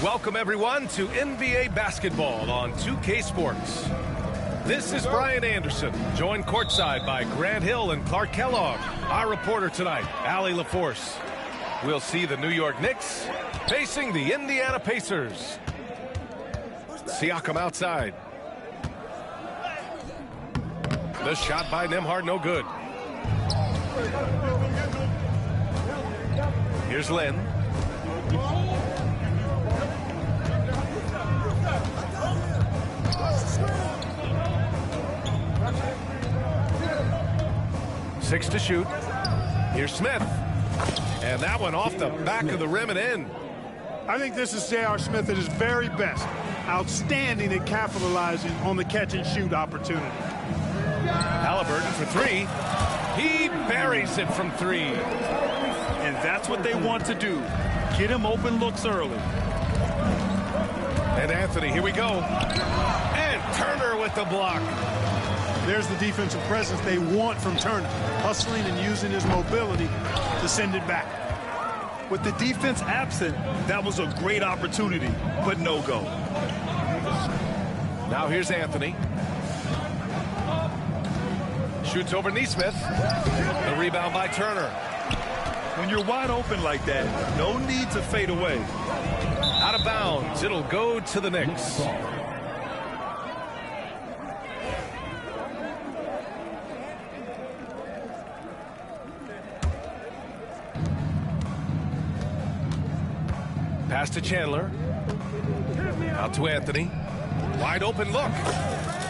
Welcome, everyone, to NBA basketball on 2K Sports. This is Brian Anderson, joined courtside by Grant Hill and Clark Kellogg. Our reporter tonight, Allie LaForce. We'll see the New York Knicks facing the Indiana Pacers. Siakam outside. The shot by Nembhard, no good. Here's Len. Six to shoot. Here's Smith. And that one off the back of the rim and in. I think this is J.R. Smith at his very best. Outstanding at capitalizing on the catch-and-shoot opportunity. Halliburton for three. He buries it from three. And that's what they want to do. Get him open looks early. And Anthony, here we go. And Turner with the block. There's the defensive presence they want from Turner, hustling and using his mobility to send it back. With the defense absent, that was a great opportunity, but no go. Now here's Anthony. Shoots over Nesmith. The rebound by Turner. When you're wide open like that, no need to fade away. Out of bounds. It'll go to the Knicks. Pass to Chandler. Out to Anthony. Wide open look.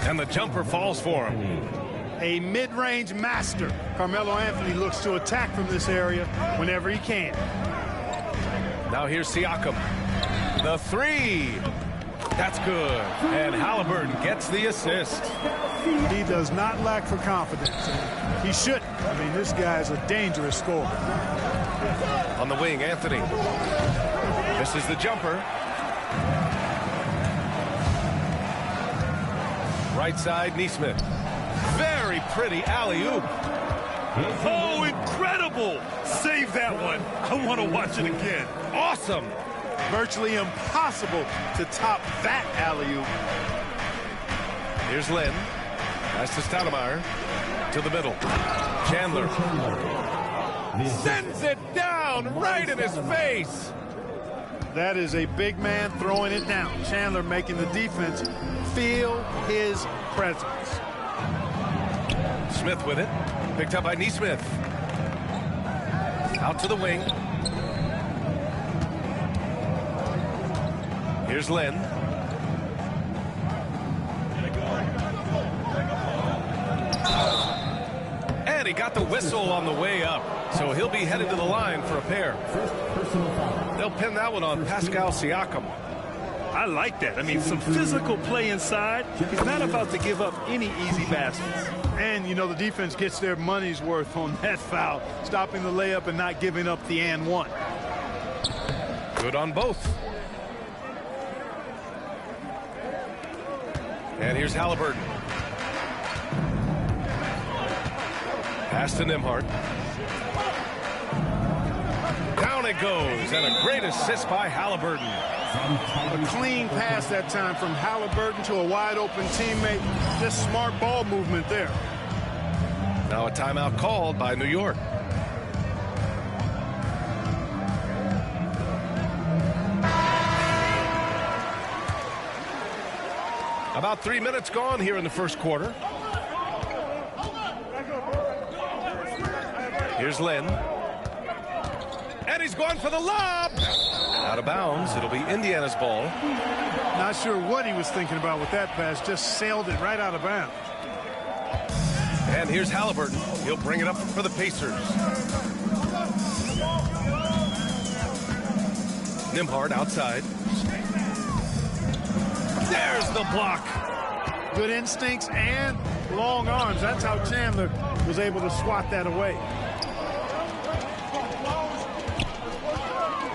And the jumper falls for him. A mid-range master. Carmelo Anthony looks to attack from this area whenever he can. Now here's Siakam. The three. That's good. And Halliburton gets the assist. He does not lack for confidence. He shouldn't. I mean, this guy's a dangerous scorer. On the wing, Anthony. This is the jumper. Right side, Nesmith. Very pretty alley-oop. Oh, incredible! Save that one. I want to watch it again. Awesome. Virtually impossible to top that alley-oop. Here's Len. Pass to Stoudemire. To the middle. Chandler. Sends it down right in his face. That is a big man throwing it down. Chandler making the defense feel his presence. Smith with it. Picked up by Nesmith. Out to the wing. Here's Len. And he got the whistle on the way up. So he'll be headed to the line for a pair. They'll pin that one on Pascal Siakam. I like that. I mean, some physical play inside. He's not about to give up any easy baskets. And, you know, the defense gets their money's worth on that foul, stopping the layup and not giving up the and one. Good on both. And here's Halliburton. Pass to Nembhard. Down it goes, and a great assist by Halliburton. A clean pass that time from Halliburton to a wide-open teammate. Just smart ball movement there. Now a timeout called by New York. About 3 minutes gone here in the first quarter. Here's Lynn. And he's going for the lob. Out of bounds. It'll be Indiana's ball. Not sure what he was thinking about with that pass. Just sailed it right out of bounds. And here's Halliburton. He'll bring it up for the Pacers. Nembhard outside. There's the block. Good instincts and long arms. That's how Chandler was able to swat that away.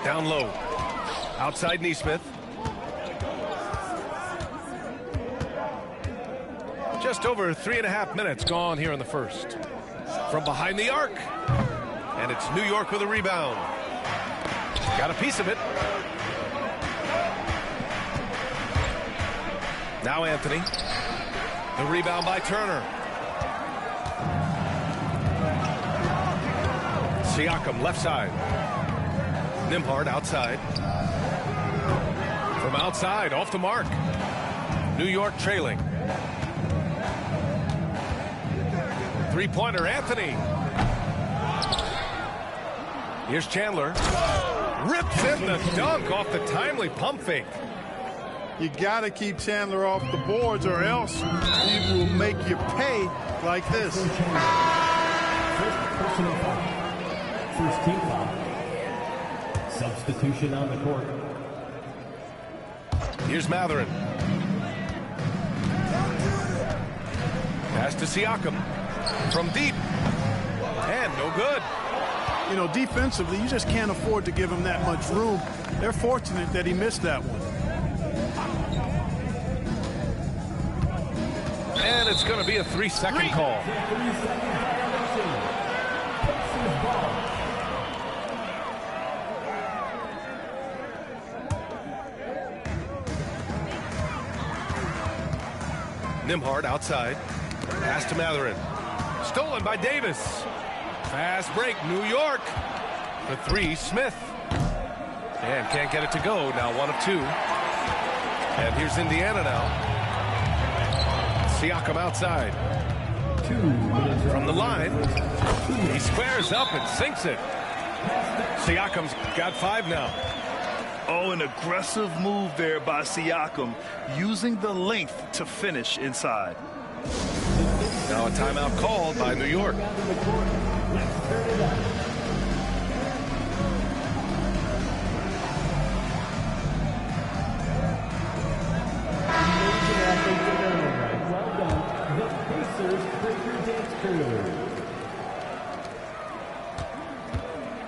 Down low. Outside Nesmith. Just over 3.5 minutes gone here in the first. From behind the arc. And it's New York with a rebound. Got a piece of it. Now Anthony. The rebound by Turner. Siakam left side. Nembhard outside. From outside, off the mark. New York trailing. Three-pointer, Anthony. Here's Chandler. Rips in the dunk off the timely pump fake. You got to keep Chandler off the boards or else he will make you pay like this. First personal foul. First team foul. Substitution on the court. Here's Mathurin. Pass to Siakam. From deep. And no good. You know, defensively, you just can't afford to give him that much room. They're fortunate that he missed that one. And it's going to be a 3-second call. Nembhard outside. Pass to Mathurin. Stolen by Davis. Fast break, New York. The three, Smith. And can't get it to go. Now 1 of 2. And here's Indiana now. Siakam outside. From the line. He squares up and sinks it. Siakam's got 5 now. Oh, an aggressive move there by Siakam, using the length to finish inside. Now a timeout called by New York.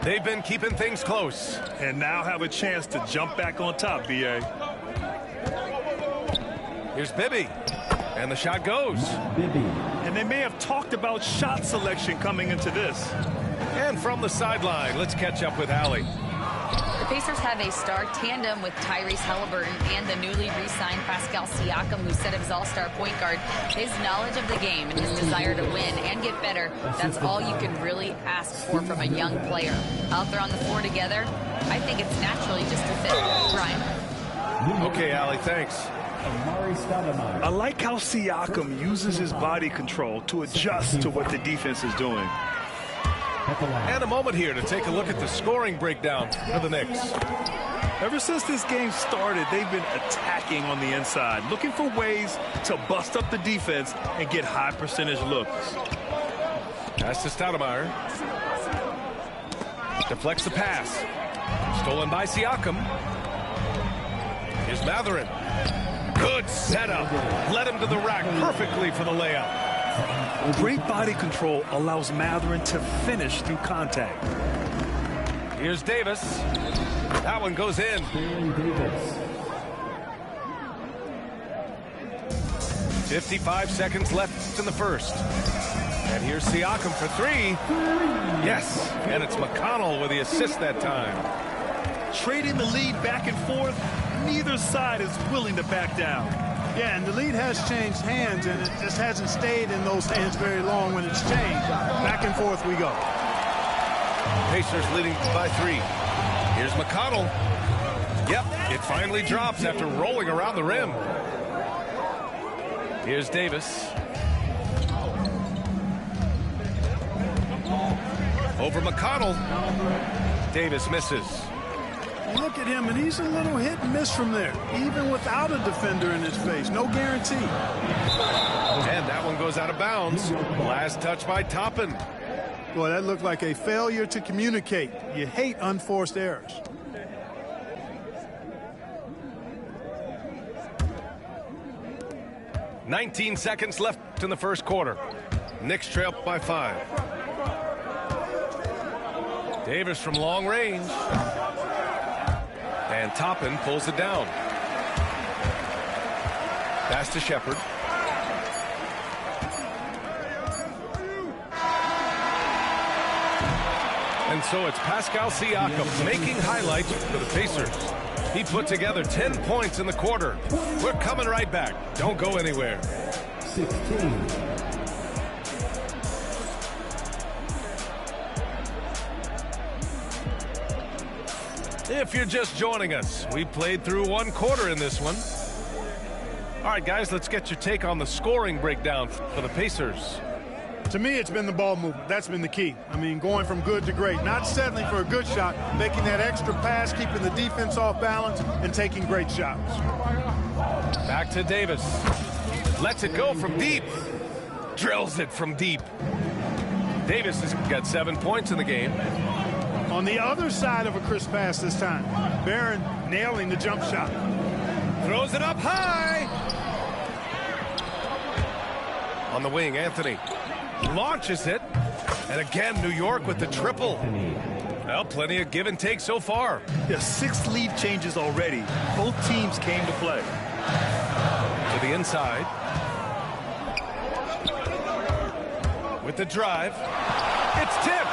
They've been keeping things close. And now have a chance to jump back on top, B.A. Here's Bibby. And the shot goes. And they may have talked about shot selection coming into this. And from the sideline, let's catch up with Allie. The Pacers have a star tandem with Tyrese Halliburton and the newly re-signed Pascal Siakam, who set his all-star point guard. His knowledge of the game and his desire to win and get better, that's all you can really ask for from a young player. Out there on the floor together, I think it's naturally just a fit. Brian? Okay, Allie, thanks. I like how Siakam uses his body control to adjust to what the defense is doing. And a moment here to take a look at the scoring breakdown for the Knicks. Ever since this game started, they've been attacking on the inside, looking for ways to bust up the defense and get high percentage looks. Pass to Stoudemire. Deflects the pass. Stolen by Siakam. Here's Mathurin. Good setup. Led him to the rack perfectly for the layup. Great body control allows Mathurin to finish through contact. Here's Davis. That one goes in. 55 seconds left in the first. And here's Siakam for 3. Yes, and it's McConnell with the assist that time. Trading the lead back and forth, neither side is willing to back down. Yeah, and the lead has changed hands, and it just hasn't stayed in those hands very long when it's changed. Back and forth we go. Pacers leading by 3. Here's McConnell. Yep, it finally drops after rolling around the rim. Here's Davis. Over McConnell. Davis misses. Look at him, and he's a little hit and miss from there, even without a defender in his face. No guarantee. And that one goes out of bounds. Last touch by Toppin. Boy, that looked like a failure to communicate. You hate unforced errors. "19 seconds left in the first quarter. Knicks trail by 5. Davis from long range. And Toppin pulls it down. Pass to Shepherd. And so it's Pascal Siakam making highlights for the Pacers. He put together 10 points in the quarter. We're coming right back. Don't go anywhere. 16. If you're just joining us, we played through 1 quarter in this one. All right, guys, let's get your take on the scoring breakdown for the Pacers. To me, it's been the ball movement. That's been the key. I mean, going from good to great. Not settling for a good shot, making that extra pass, keeping the defense off balance, and taking great shots. Back to Davis. Lets it go from deep. Drills it from deep. Davis has got 7 points in the game. On the other side of a crisp pass this time, Barron nailing the jump shot. Throws it up high. On the wing, Anthony launches it. And again, New York with the triple. Well, plenty of give and take so far. Yeah, 6 lead changes already. Both teams came to play. To the inside. With the drive. It's tipped.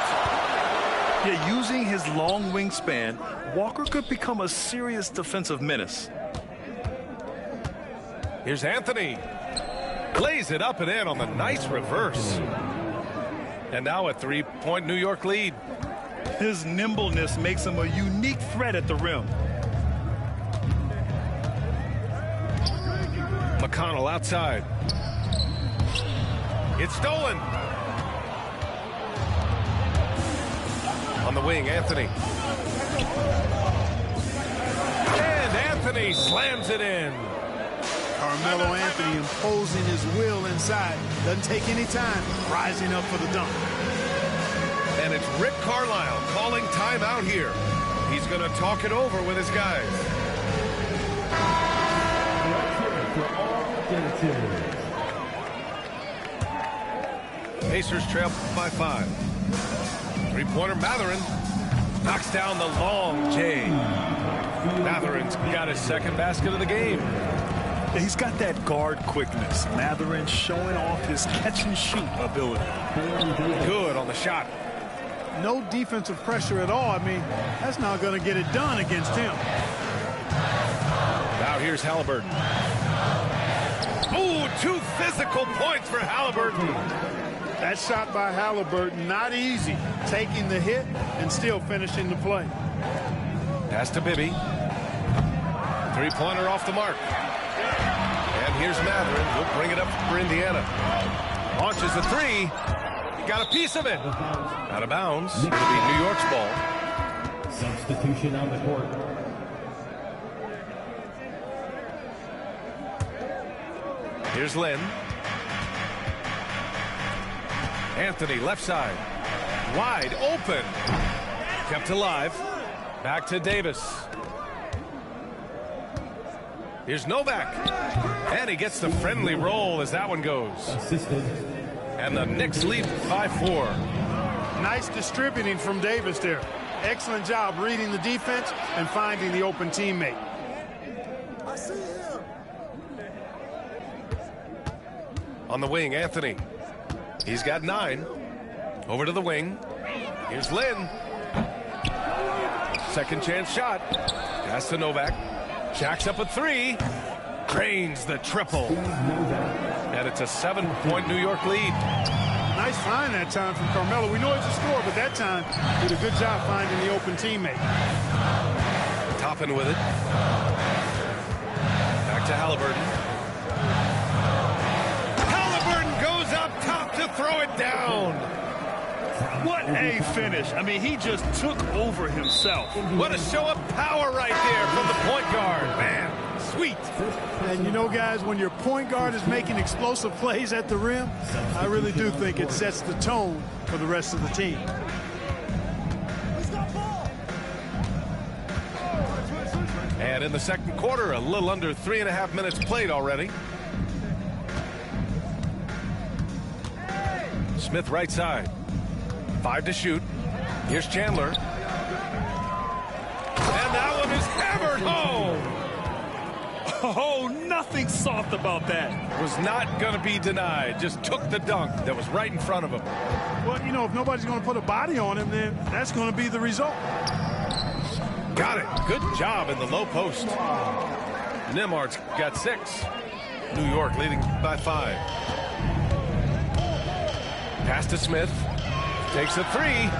Yeah, using his long wingspan, Walker could become a serious defensive menace. Here's Anthony. Lays it up and in on the nice reverse. And now a 3-point New York lead. His nimbleness makes him a unique threat at the rim. McConnell outside. It's stolen. On the wing, Anthony. And Anthony slams it in. Carmelo Anthony imposing his will inside. Doesn't take any time. Rising up for the dunk. And it's Rick Carlisle calling timeout here. He's going to talk it over with his guys. Pacers trail by 5. 3-pointer Mathurin knocks down the long J. Mathurin's got his second basket of the game. He's got that guard quickness. Mathurin showing off his catch-and-shoot ability. Good on the shot. No defensive pressure at all. I mean, that's not going to get it done against him. Now here's Halliburton. Ooh, 2 physical points for Halliburton. That shot by Halliburton, not easy. Taking the hit and still finishing the play. Pass to Bibby. 3-pointer off the mark. And here's Mathurin. He'll bring it up for Indiana. Launches the 3. Got a piece of it. Out of bounds. It'll be New York's ball. Substitution on the court. Here's Lynn. Anthony, left side. Wide open. Kept alive. Back to Davis. Here's Novak. And he gets the friendly roll as that one goes. Assisted. And the Knicks lead by 4. Nice distributing from Davis there. Excellent job reading the defense and finding the open teammate. I see him. On the wing, Anthony. He's got 9. Over to the wing. Here's Lynn. Second chance shot. Pass to Novak. Jacks up a 3. Drains the triple. And it's a 7-point New York lead. Nice find that time from Carmelo. We know it's a score, but that time did a good job finding the open teammate. Toppin with it. Back to Halliburton. Halliburton goes up top to throw it down. What a finish. I mean, he just took over himself. What a show of power right there from the point guard. Man, sweet. And you know, guys, when your point guard is making explosive plays at the rim, I really do think it sets the tone for the rest of the team. And in the second quarter, a little under 3.5 minutes played already. Smith right side. 5 to shoot. Here's Chandler. And that one is hammered home. Oh, nothing soft about that. Was not going to be denied. Just took the dunk that was right in front of him. Well, you know, if nobody's going to put a body on him, then that's going to be the result. Got it. Good job in the low post. Nembhard's got 6. New York leading by 5. Pass to Smith. Takes a 3.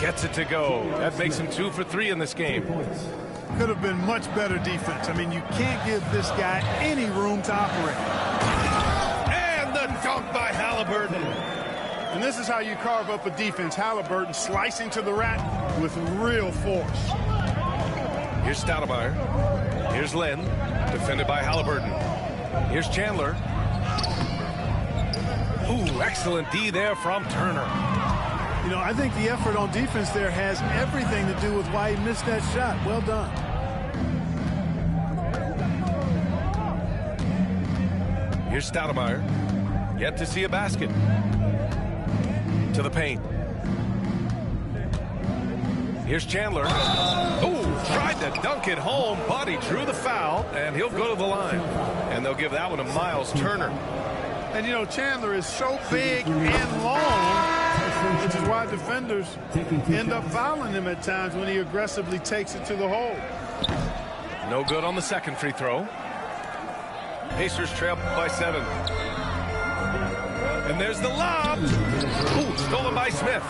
Gets it to go. That makes him 2 for 3 in this game. Could have been much better defense. I mean, you can't give this guy any room to operate. And the dunk by Halliburton. And this is how you carve up a defense. Halliburton slicing to the rack with real force. Here's Stoudemire. Here's Lynn. Defended by Halliburton. Here's Chandler. Ooh, excellent D there from Turner. You know, I think the effort on defense there has everything to do with why he missed that shot. Well done. Here's Stoudemire. Yet to see a basket. To the paint. Here's Chandler. Oh, tried to dunk it home, but he drew the foul, and he'll go to the line. And they'll give that one to Miles Turner. And, you know, Chandler is so big and long, which is why defenders end up fouling him at times when he aggressively takes it to the hole. No good on the second free throw. Pacers trail by 7. And there's the lob. Ooh, stolen by Smith.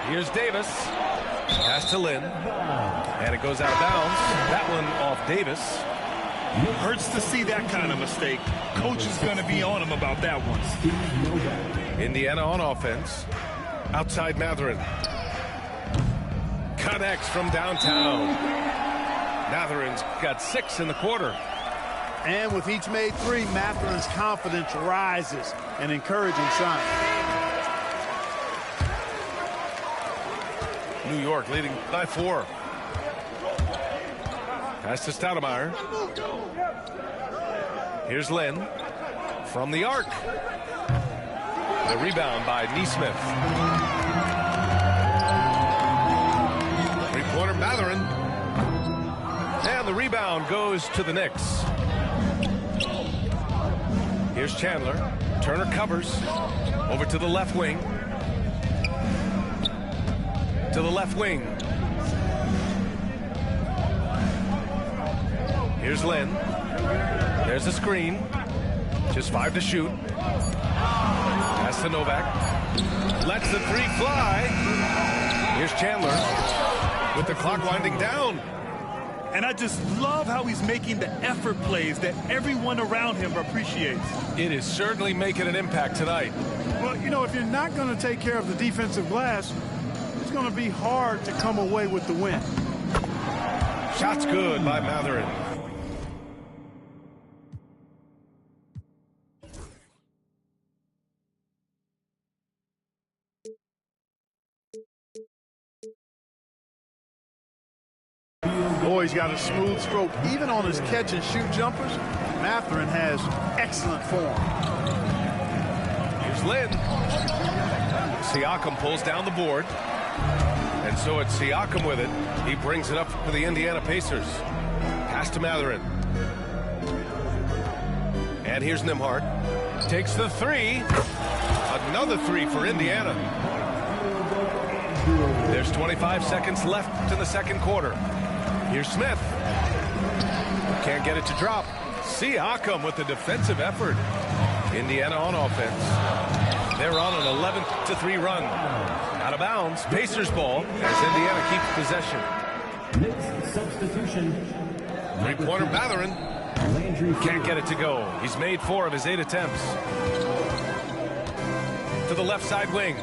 Here's Davis. Pass to Lynn. And it goes out of bounds. That one off Davis. Hurts to see that kind of mistake. Coach is going to be on him about that one. Indiana on offense. Outside Mathurin. Connects from downtown. Mathurin's got 6 in the quarter. And with each made 3, Mathurin's confidence rises, an encouraging sign. New York leading by 4. Pass to Stoudemire. Here's Lynn from the arc. The rebound by Nesmith. Three-pointer Mathurin. And the rebound goes to the Knicks. Here's Chandler. Turner covers. Over to the left wing. To the left wing. Here's Lynn. There's a screen. Just 5 to shoot. Pass to Novak. Lets the 3 fly. Here's Chandler with the clock winding down. And I just love how he's making the effort plays that everyone around him appreciates. It is certainly making an impact tonight. Well, you know, if you're not going to take care of the defensive glass, it's going to be hard to come away with the win. Shot's good by Mathurin. Boy, he's got a smooth stroke. Even on his catch-and-shoot jumpers, Mathurin has excellent form. Here's Lynn. Siakam pulls down the board. And so it's Siakam with it. He brings it up for the Indiana Pacers. Pass to Mathurin. And here's Nembhard. Takes the 3. Another 3 for Indiana. There's 25 seconds left in the second quarter. Here's Smith. Can't get it to drop. Siakam with the defensive effort. Indiana on offense. They're on an 11-3 run. Out of bounds. Pacers ball as Indiana keeps possession. Next substitution. Three-pointer Mathurin. Can't get it to go. He's made 4 of his 8 attempts. To the left side wing.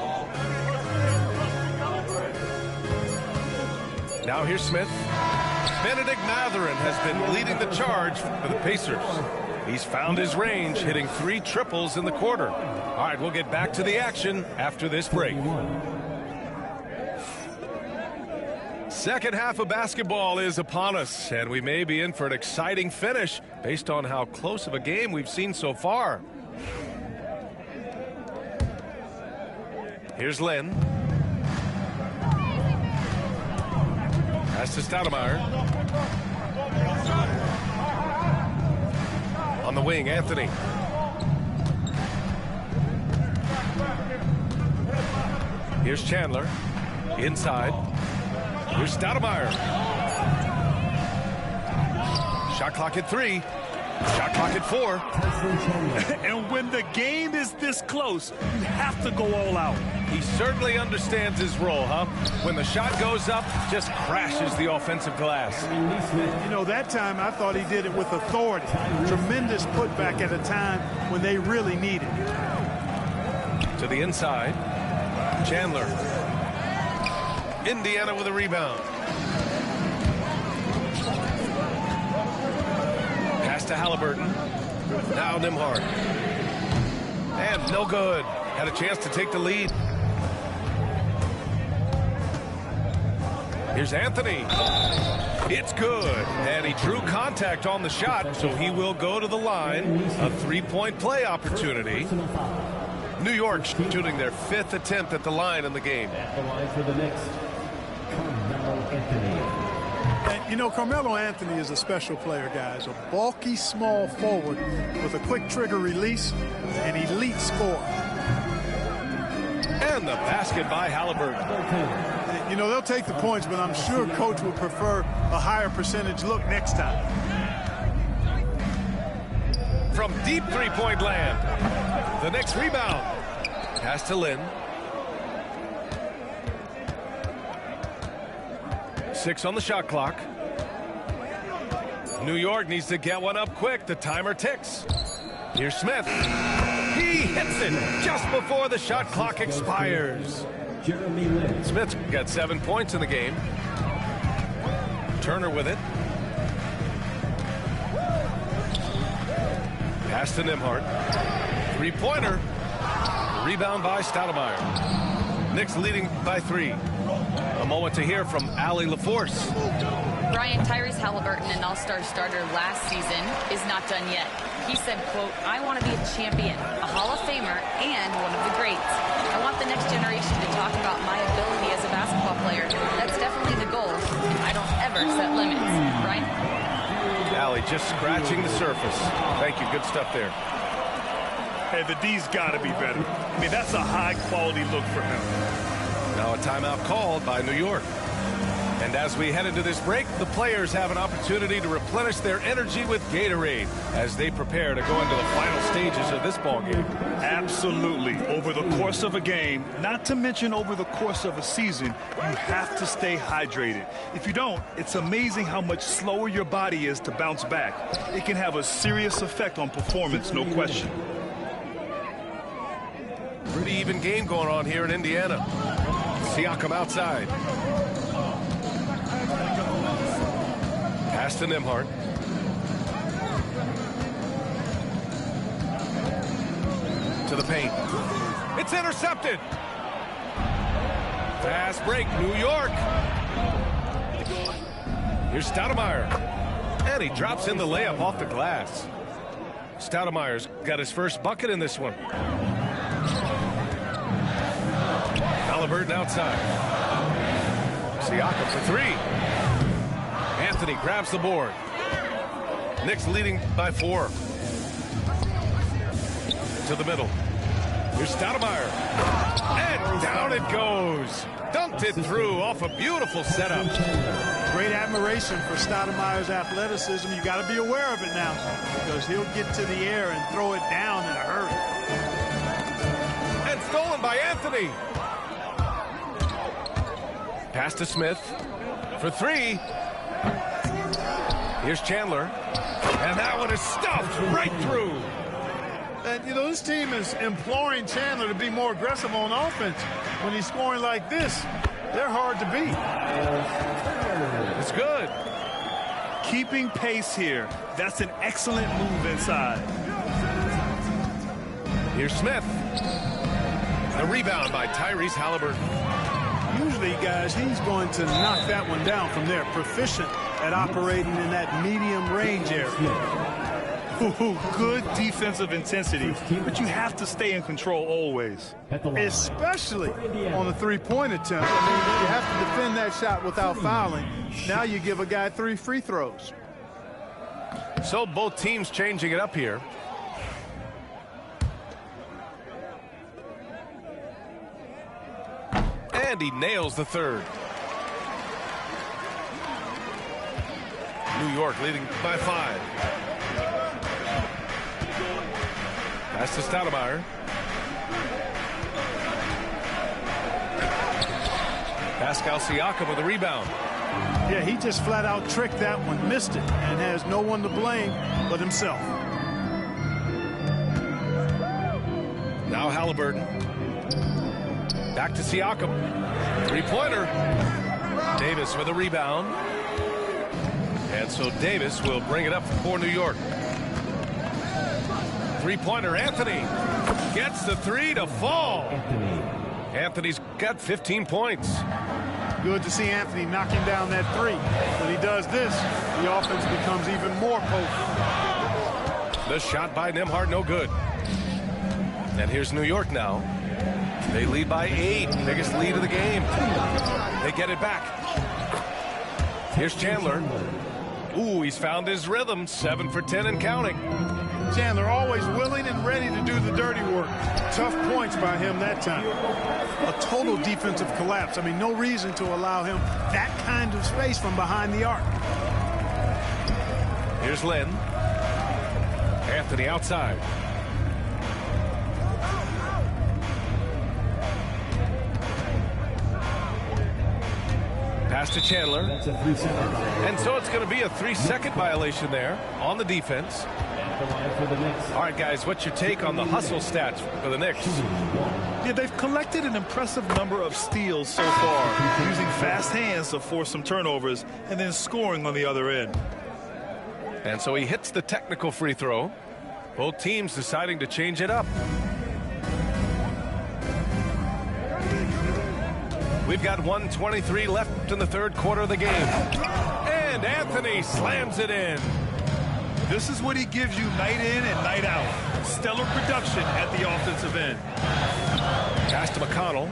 Now here's Smith. Benedict Mathurin has been leading the charge for the Pacers. He's found his range, hitting 3 triples in the quarter. All right, we'll get back to the action after this break. Second half of basketball is upon us, and we may be in for an exciting finish based on how close of a game we've seen so far. Here's Len. Pass to Stoudemire. On the wing, Anthony. Here's Chandler. Inside. Here's Stoudemire. Shot clock at 3. Shot clock at 4. And when the game is this close, you have to go all out. He certainly understands his role, huh? When the shot goes up, just crashes the offensive glass. You know, that time I thought he did it with authority. Tremendous putback at a time when they really need it. To the inside. Chandler. Indiana with a rebound. Pass to Halliburton. Now Nembhard. And no good. Had a chance to take the lead. Here's Anthony. It's good. And he drew contact on the shot, so he will go to the line. A 3-point play opportunity. New York shooting their 5th attempt at the line in the game. At the line for the next, Carmelo Anthony. And, you know, Carmelo Anthony is a special player, guys. A bulky, small forward with a quick trigger release, an elite scorer. And the basket by Halliburton. You know, they'll take the points, but I'm sure Coach would prefer a higher percentage look next time. From deep three-point land. The next rebound. Pass to Lynn. 6 on the shot clock. New York needs to get one up quick. The timer ticks. Here's Smith. He hits it just before the shot clock expires. Jeremy Lin. Smith's got 7 points in the game. Turner with it. Pass to Nembhard. Three-pointer. Rebound by Stoudemire. Knicks leading by 3. A moment to hear from Allie LaForce. Brian, Tyrese Halliburton, an all-star starter last season, is not done yet. He said, quote, "I want to be a champion, a Hall of Famer, and one of the greats. I want the next generation to talk about my ability as a basketball player. That's definitely the goal. I don't ever set limits." Brian? Allie just scratching the surface. Thank you. Good stuff there. Hey, the D's got to be better. I mean, that's a high-quality look for him. Now a timeout called by New York. And as we head into this break, the players have an opportunity to replenish their energy with Gatorade as they prepare to go into the final stages of this ballgame. Absolutely. Over the course of a game, not to mention over the course of a season, you have to stay hydrated. If you don't, it's amazing how much slower your body is to bounce back. It can have a serious effect on performance, no question. Pretty even game going on here in Indiana. Siakam outside. Pass to Nembhard. To the paint. It's intercepted. Fast break, New York. Here's Stoudemire. And he drops in the layup off the glass. Stoudemire's got his first bucket in this one. Halliburton outside. Siakam for 3. Anthony grabs the board. Knicks leading by 4. To the middle. Here's Stoudemire. And down it goes. Dunked it through off a beautiful setup. Great admiration for Stoudemire's athleticism. You got to be aware of it now because he'll get to the air and throw it down in a hurry. And stolen by Anthony. Pass to Smith for three. Here's Chandler. And that one is stuffed right through. And, you know, this team is imploring Chandler to be more aggressive on offense. When he's scoring like this, they're hard to beat. It's good. Keeping pace here. That's an excellent move inside. Here's Smith. The rebound by Tyrese Haliburton. Usually, guys, he's going to knock that one down from there. Proficient at operating in that medium range area. Good defensive intensity, but you have to stay in control always. Especially on a three-point attempt. I mean, you have to defend that shot without fouling. Now you give a guy 3 free throws. So both teams changing it up here. And he nails the third. New York leading by 5. Pass to Stoudemire. Pascal Siakam with the rebound. Yeah, he just flat out tricked that one, missed it, and has no one to blame but himself. Now Haliburton. Back to Siakam. Three-pointer. Davis with a rebound. And so Davis will bring it up for New York. Three-pointer, Anthony gets the three to fall. Anthony's got 15 points. Good to see Anthony knocking down that three. When he does this, the offense becomes even more potent. The shot by Nembhard, no good. And here's New York now. They lead by 8, biggest lead of the game. They get it back. Here's Chandler. Ooh, he's found his rhythm, 7 for 10 and counting. Chandler always willing and ready to do the dirty work. Tough points by him that time. A total defensive collapse. I mean, no reason to allow him that kind of space from behind the arc. Here's Lynn. Anthony outside. Pass to Chandler. And so it's going to be a 3-second violation there on the defense. All right, guys, what's your take on the hustle stats for the Knicks? Yeah, they've collected an impressive number of steals so far, using fast hands to force some turnovers and then scoring on the other end. And so he hits the technical free throw. Both teams deciding to change it up. We've got 1:23 left in the third quarter of the game. And Anthony slams it in. This is what he gives you night in and night out. Stellar production at the offensive end. Pass to McConnell.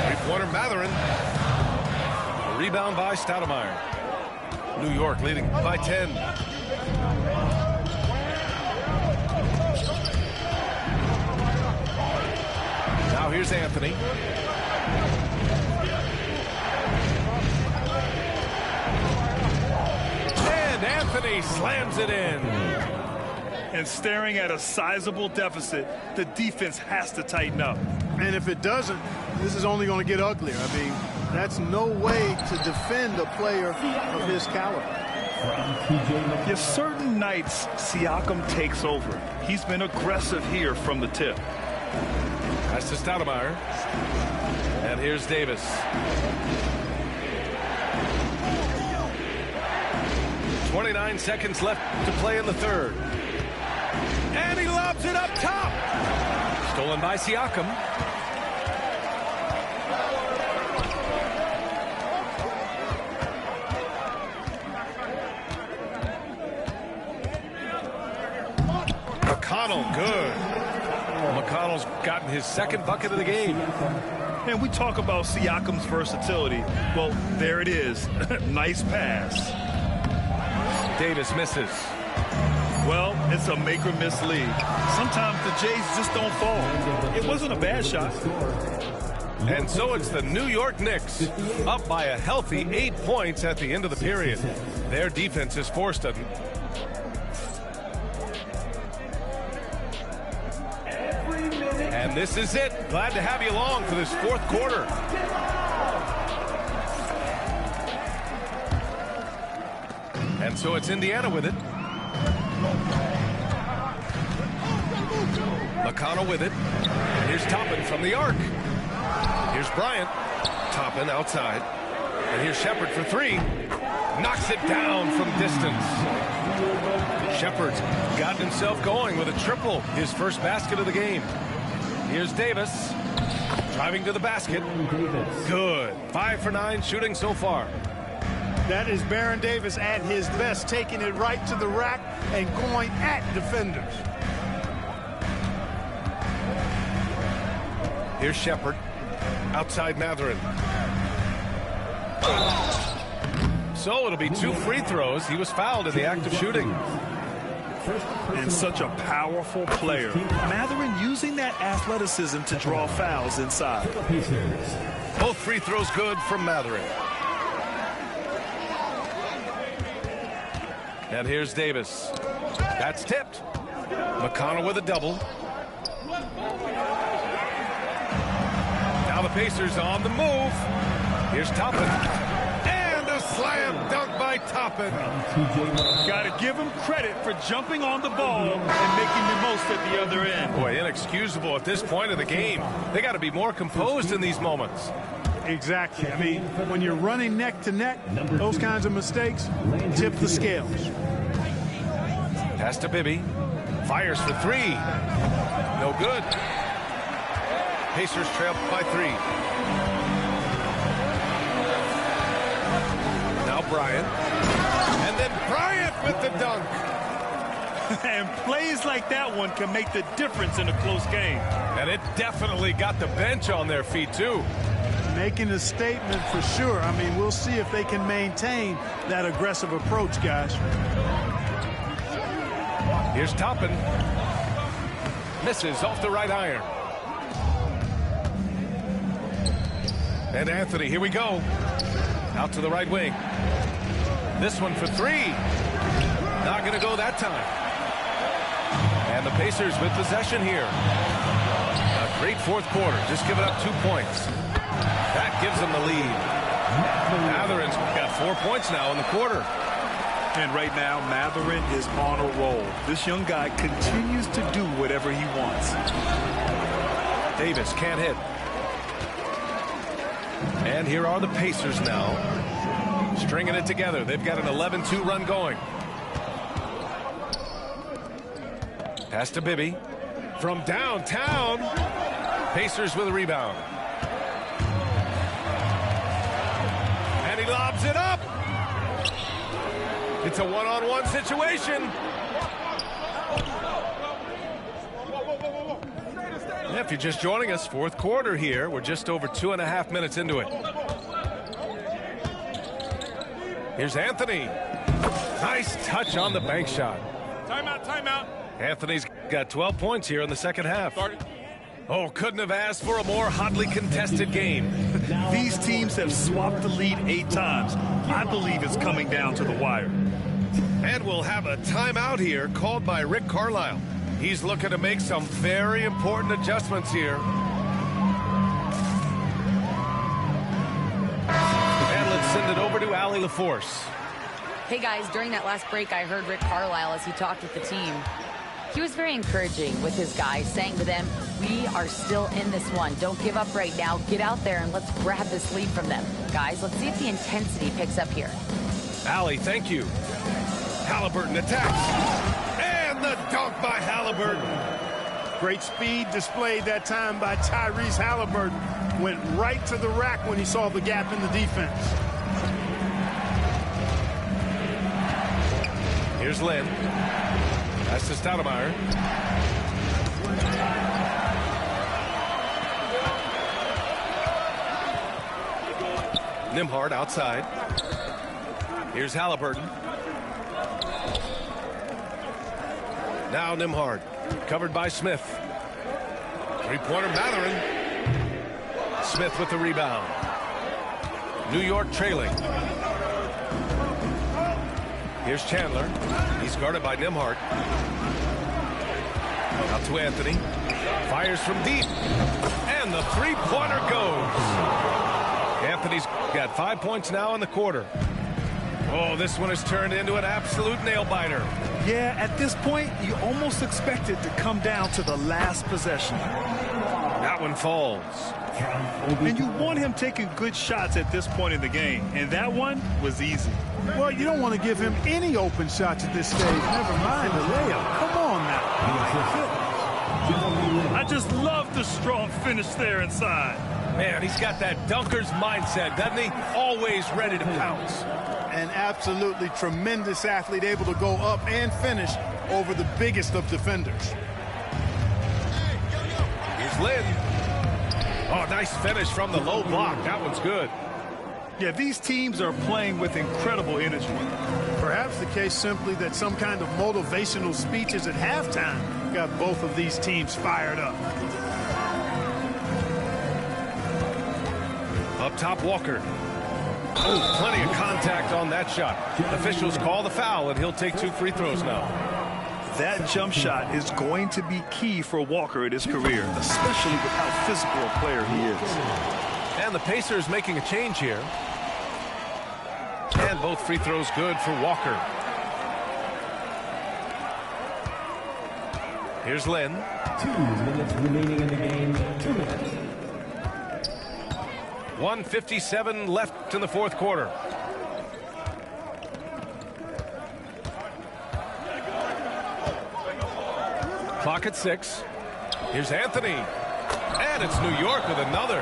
Three-pointer Mathurin. A rebound by Stoudemire. New York leading by 10. Now here's Anthony. And Anthony slams it in. And staring at a sizable deficit, the defense has to tighten up. And if it doesn't, this is only going to get uglier. I mean, that's no way to defend a player of his caliber. Yes, certain nights Siakam takes over. He's been aggressive here from the tip. Pass to Stoudemire. And here's Davis. .29 seconds left to play in the third. And he lobs it up top. Stolen by Siakam. McConnell, good. McConnell's gotten his second bucket of the game. And we talk about Siakam's versatility. Well, there it is. Nice pass. Davis misses. Well, It's a make or miss league. Sometimes the Jays just don't fall. It wasn't a bad shot. And so it's the New York Knicks, up by a healthy 8 points at the end of the period. Their defense is forced a... And this is it. Glad to have you along for this fourth quarter. And so it's Indiana with it. McConnell with it. Here's Toppin from the arc. Here's Bryant. Toppin outside. And here's Shepard for three. Knocks it down from distance. Shepard's got himself going with a triple. His first basket of the game. Here's Davis. Driving to the basket. Good. 5 for 9 shooting so far. That is Baron Davis at his best, taking it right to the rack and going at defenders. Here's Shepard. Outside Mathurin. So it'll be 2 free throws. He was fouled in the act of shooting. And such a powerful player. Mathurin using that athleticism to draw fouls inside. Both free throws good from Mathurin. And here's Davis. That's tipped. McConnell with a double. Now the Pacers on the move. Here's Toppin. And a slam dunk by Toppin. Got to give him credit for jumping on the ball and making the most at the other end. Boy, inexcusable at this point of the game. They got to be more composed in these moments. Exactly. I mean, when you're running neck to neck, those kinds of mistakes tip the scales. Pass to Bibby. Fires for three. No good. Pacers trail by 3. Now Bryant. And then Bryant with the dunk. And plays like that one can make the difference in a close game. And it definitely got the bench on their feet, too. Making a statement for sure. I mean, we'll see if they can maintain that aggressive approach, guys. Here's Toppin. Misses off the right iron. And Anthony, here we go. Out to the right wing. This one for 3. Not going to go that time. And the Pacers with possession here. A great fourth quarter. Just giving up 2 points. That gives them the lead. Mathurin's got 4 points now in the quarter. And right now, Mathurin is on a roll. This young guy continues to do whatever he wants. Davis can't hit. And here are the Pacers now. Stringing it together. They've got an 11-2 run going. Pass to Bibby. From downtown. Pacers with a rebound. And he lobs it up. It's a one-on-one situation. Yeah, if you're just joining us, fourth quarter here. We're just over 2.5 minutes into it. Here's Anthony. Nice touch on the bank shot. Timeout. Anthony's got 12 points here in the second half. Oh, couldn't have asked for a more hotly contested game. These teams have swapped the lead 8 times. I believe it's coming down to the wire. And we'll have a timeout here called by Rick Carlisle. He's looking to make some very important adjustments here. And let's send it over to Allie LaForce. Hey guys, during that last break, I heard Rick Carlisle as he talked with the team. He was very encouraging with his guys, saying to them, we are still in this one. Don't give up right now. Get out there and let's grab this lead from them. Guys, let's see if the intensity picks up here. Allie, thank you. Halliburton attacks. And the dunk by Halliburton. Great speed displayed that time by Tyrese Halliburton. Went right to the rack when he saw the gap in the defense. Here's Lynn. That's to Stoudemire. Nembhard outside. Here's Halliburton. Now Nembhard, covered by Smith. Three-pointer Mathurin. Smith with the rebound. New York trailing. Here's Chandler. He's guarded by Nembhard. Out to Anthony. Fires from deep. And the three-pointer goes. Anthony's got 5 points now in the quarter. Oh, this one has turned into an absolute nail-biter. Yeah, at this point, you almost expect it to come down to the last possession. That one falls. And you want him taking good shots at this point in the game. And that one was easy. Well, you don't want to give him any open shots at this stage. Never mind the layup. Come on now. I just love the strong finish there inside. Man, he's got that dunker's mindset, doesn't he? Always ready to pounce. An absolutely tremendous athlete, able to go up and finish over the biggest of defenders. Here's Lynn. Oh, nice finish from the low block. That one's good. Yeah, these teams are playing with incredible energy. Perhaps the case simply that some kind of motivational speeches at halftime got both of these teams fired up. Up top, Walker. Oh, plenty of contact on that shot. Officials call the foul, and he'll take 2 free throws now. That jump shot is going to be key for Walker in his career, especially with how physical a player he is. And the Pacers making a change here. And both free throws good for Walker. Here's Lynn. 2 minutes remaining in the game. 2 minutes. 1:57 left in the fourth quarter. Clock at 6. Here's Anthony. And it's New York with another.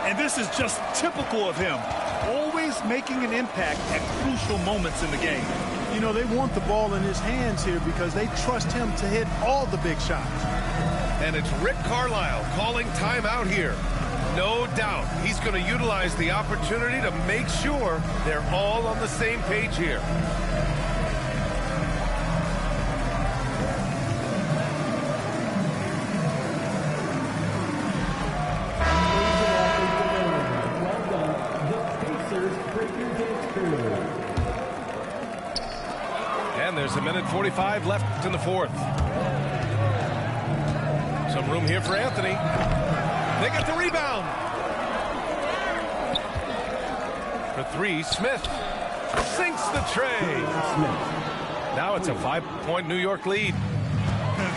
And this is just typical of him. Always making an impact at crucial moments in the game. You know, they want the ball in his hands here because they trust him to hit all the big shots. And it's Rick Carlisle calling timeout here. No doubt he's going to utilize the opportunity to make sure they're all on the same page here. And there's 1:45 left in the fourth. Some room here for Anthony. They get the rebound. For 3, Smith sinks the tray. Now it's a 5-point New York lead.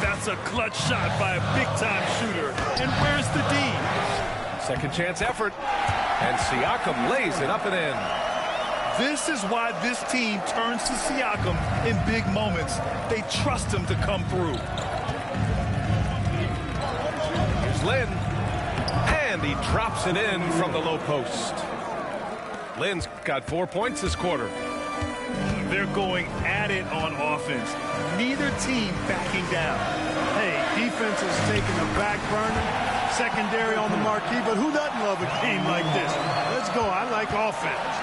That's a clutch shot by a big-time shooter. And where's the D? Second chance effort. And Siakam lays it up and in. This is why this team turns to Siakam in big moments. They trust him to come through. Here's Lynn. And he drops it in from the low post. Lynn's got 4 points this quarter. They're going at it on offense. Neither team backing down. Hey, defense is taking a back burner. Secondary on the marquee, but who doesn't love a game like this? Let's go. I like offense.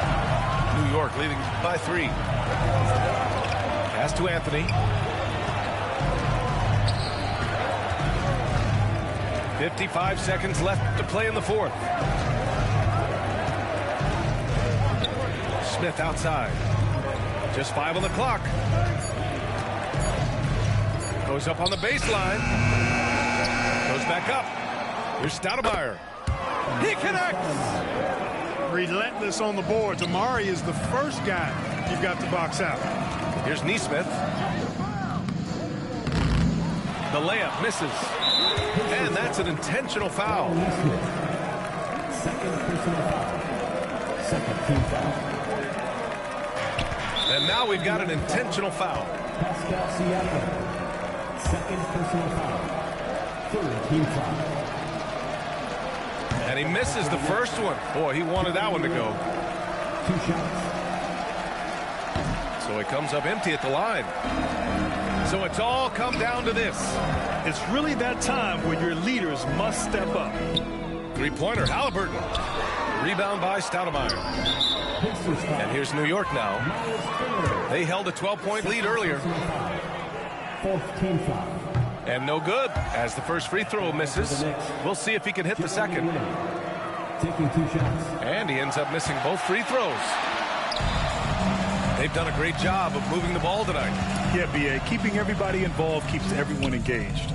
New York leading by 3. Pass to Anthony. 55 seconds left to play in the fourth. Smith outside. Just 5 on the clock. Goes up on the baseline. Goes back up. Here's Stoudemire. He connects. Relentless on the boards. Amari is the first guy you've got to box out. Here's Nesmith. The layup misses. And that's an intentional foul. Second personal foul. Second team foul. And now we've got an intentional foul. Pascal Siakam. Second personal foul. Third team foul. And he misses the first one. Boy, he wanted that one to go. 2 shots. So he comes up empty at the line. So it's all come down to this. It's really that time where your leaders must step up. 3-pointer, Halliburton. Rebound by Stoudemire. And here's New York now. They held a 12-point lead earlier. Fourth team foul. And no good, as the first free throw misses. We'll see if he can hit the second. Taking 2 shots. And he ends up missing both free throws. They've done a great job of moving the ball tonight. Yeah, B.A., keeping everybody involved keeps everyone engaged.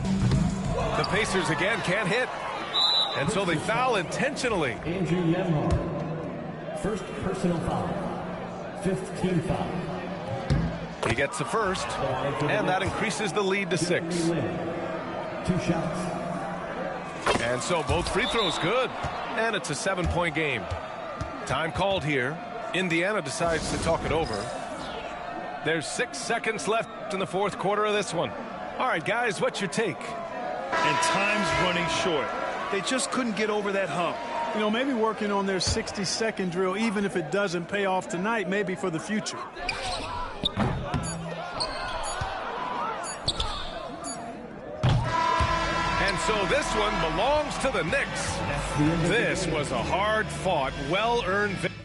The Pacers again can't hit. And so they foul intentionally. Andrew Nembhard. First personal foul. Fifth team foul. He gets the first, and that increases the lead to 6. 2 shots. And so both free throws good, and it's a 7-point game. Time called here. Indiana decides to talk it over. There's 6 seconds left in the fourth quarter of this one. All right, guys, what's your take? And time's running short. They just couldn't get over that hump. You know, maybe working on their 60-second drill, even if it doesn't pay off tonight, maybe for the future. And so this one belongs to the Knicks. This was a hard-fought, well-earned victory.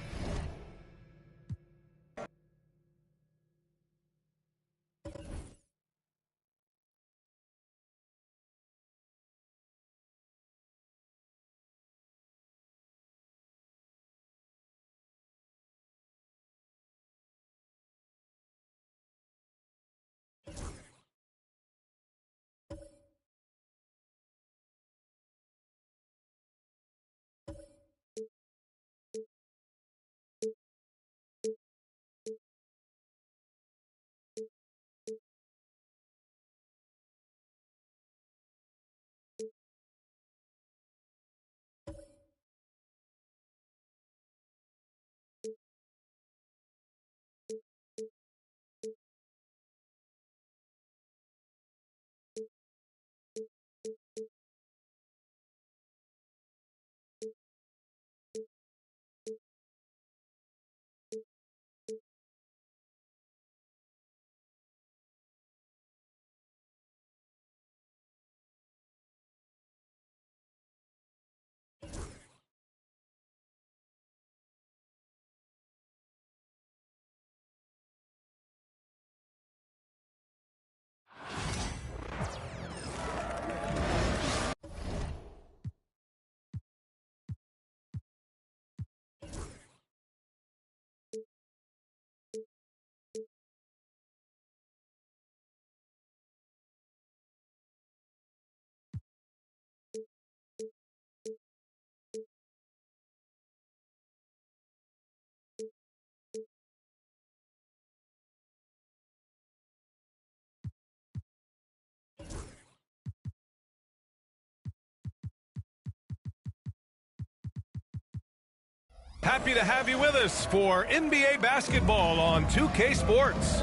Happy to have you with us for NBA basketball on 2K Sports.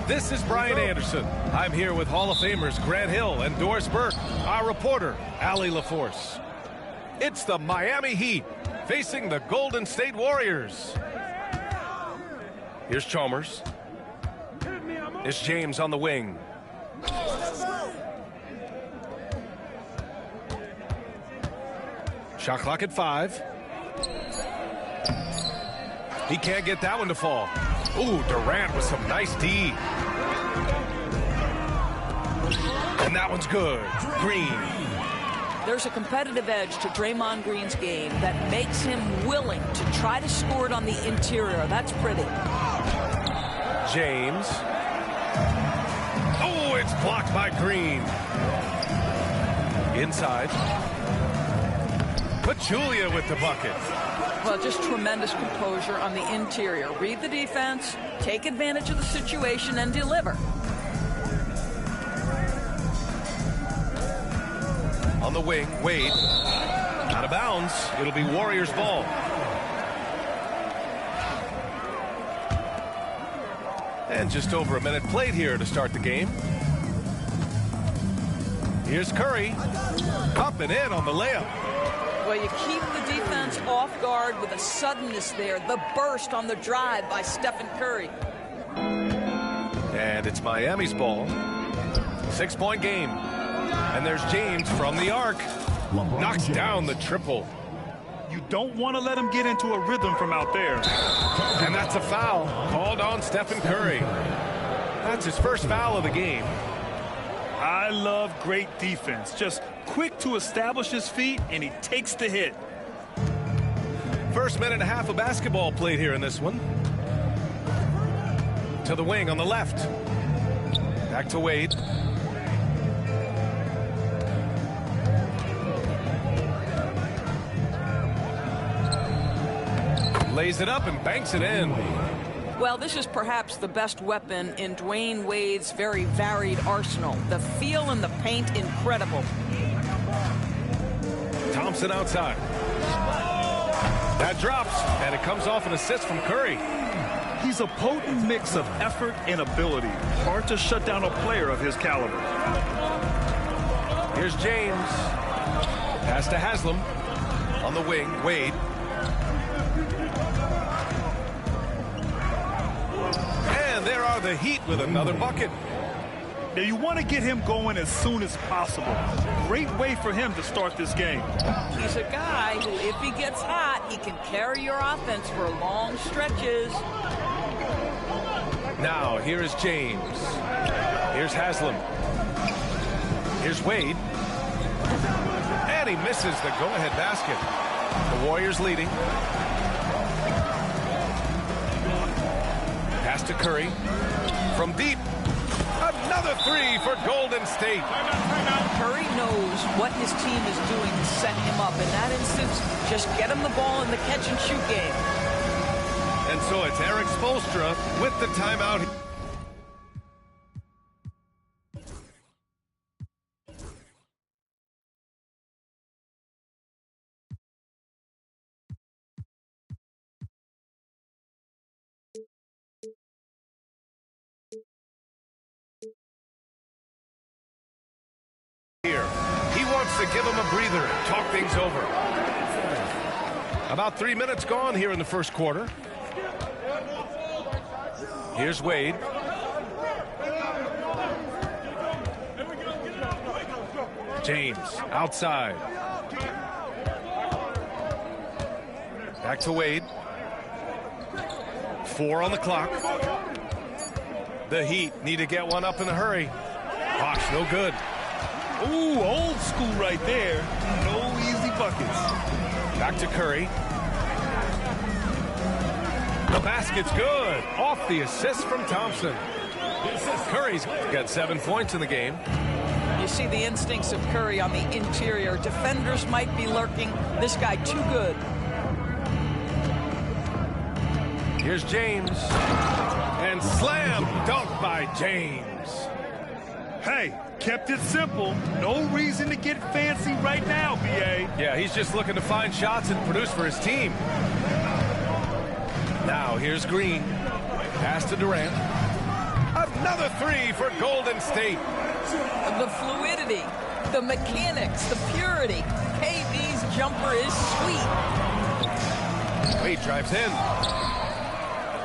This is Brian Anderson. I'm here with Hall of Famers Grant Hill and Doris Burke, our reporter, Allie LaForce. It's the Miami Heat facing the Golden State Warriors. Here's Chalmers. It's James on the wing. Shot clock at 5. He can't get that one to fall. Ooh, Durant with some nice D. And that one's good. Green. There's a competitive edge to Draymond Green's game that makes him willing to try to score it on the interior. That's pretty. James. Oh, it's blocked by Green. Inside. Pachulia with the bucket. Well, just tremendous composure on the interior. Read the defense, take advantage of the situation, and deliver. On the wing, Wade. Out of bounds. It'll be Warriors ball. And just over a minute played here to start the game. Here's Curry. Up and in on the layup. Well, you keep the defense off guard with a suddenness there. The burst on the drive by Stephen Curry. And it's Miami's ball. 6-point game. And there's James from the arc. Knocks down the triple. You don't want to let him get into a rhythm from out there. And that's a foul called on Stephen Curry. That's his first foul of the game. I love great defense. Just quick to establish his feet, and he takes the hit. First minute and a half of basketball played here in this one. To the wing on the left. Back to Wade. Lays it up and banks it in. Well, this is perhaps the best weapon in Dwayne Wade's very varied arsenal. The feel in the paint, incredible. Thompson outside. That drops, and it comes off an assist from Curry. He's a potent mix of effort and ability. Hard to shut down a player of his caliber. Here's James. Pass to Haslam. On the wing, Wade. And there are the Heat with another bucket. Now you want to get him going as soon as possible. Great way for him to start this game. He's a guy who, if he gets hot, he can carry your offense for long stretches. Now, here is James. Here's Haslam. Here's Wade. And he misses the go-ahead basket. The Warriors leading. Pass to Curry. From deep. Another three for Golden State. Curry knows what his team is doing to set him up. In that instance, just get him the ball in the catch-and-shoot game. And so it's Eric Spoelstra with the timeout. Here, he wants to give him a breather, talk things over. About 3 minutes gone here in the first quarter. Here's Wade. James outside. Back to Wade. 4 on the clock. The Heat need to get one up in a hurry. Bosh, no good. Ooh, old school right there. No easy buckets. Back to Curry. The basket's good. Off the assist from Thompson. Curry's got 7 points in the game. You see the instincts of Curry on the interior. Defenders might be lurking. This guy too good. Here's James. And slam dunk by James. Hey, kept it simple. No reason to get fancy right now, B.A. Yeah, he's just looking to find shots and produce for his team. Now, here's Green. Pass to Durant. Another three for Golden State. The fluidity, the mechanics, the purity. KD's jumper is sweet. Wade drives in.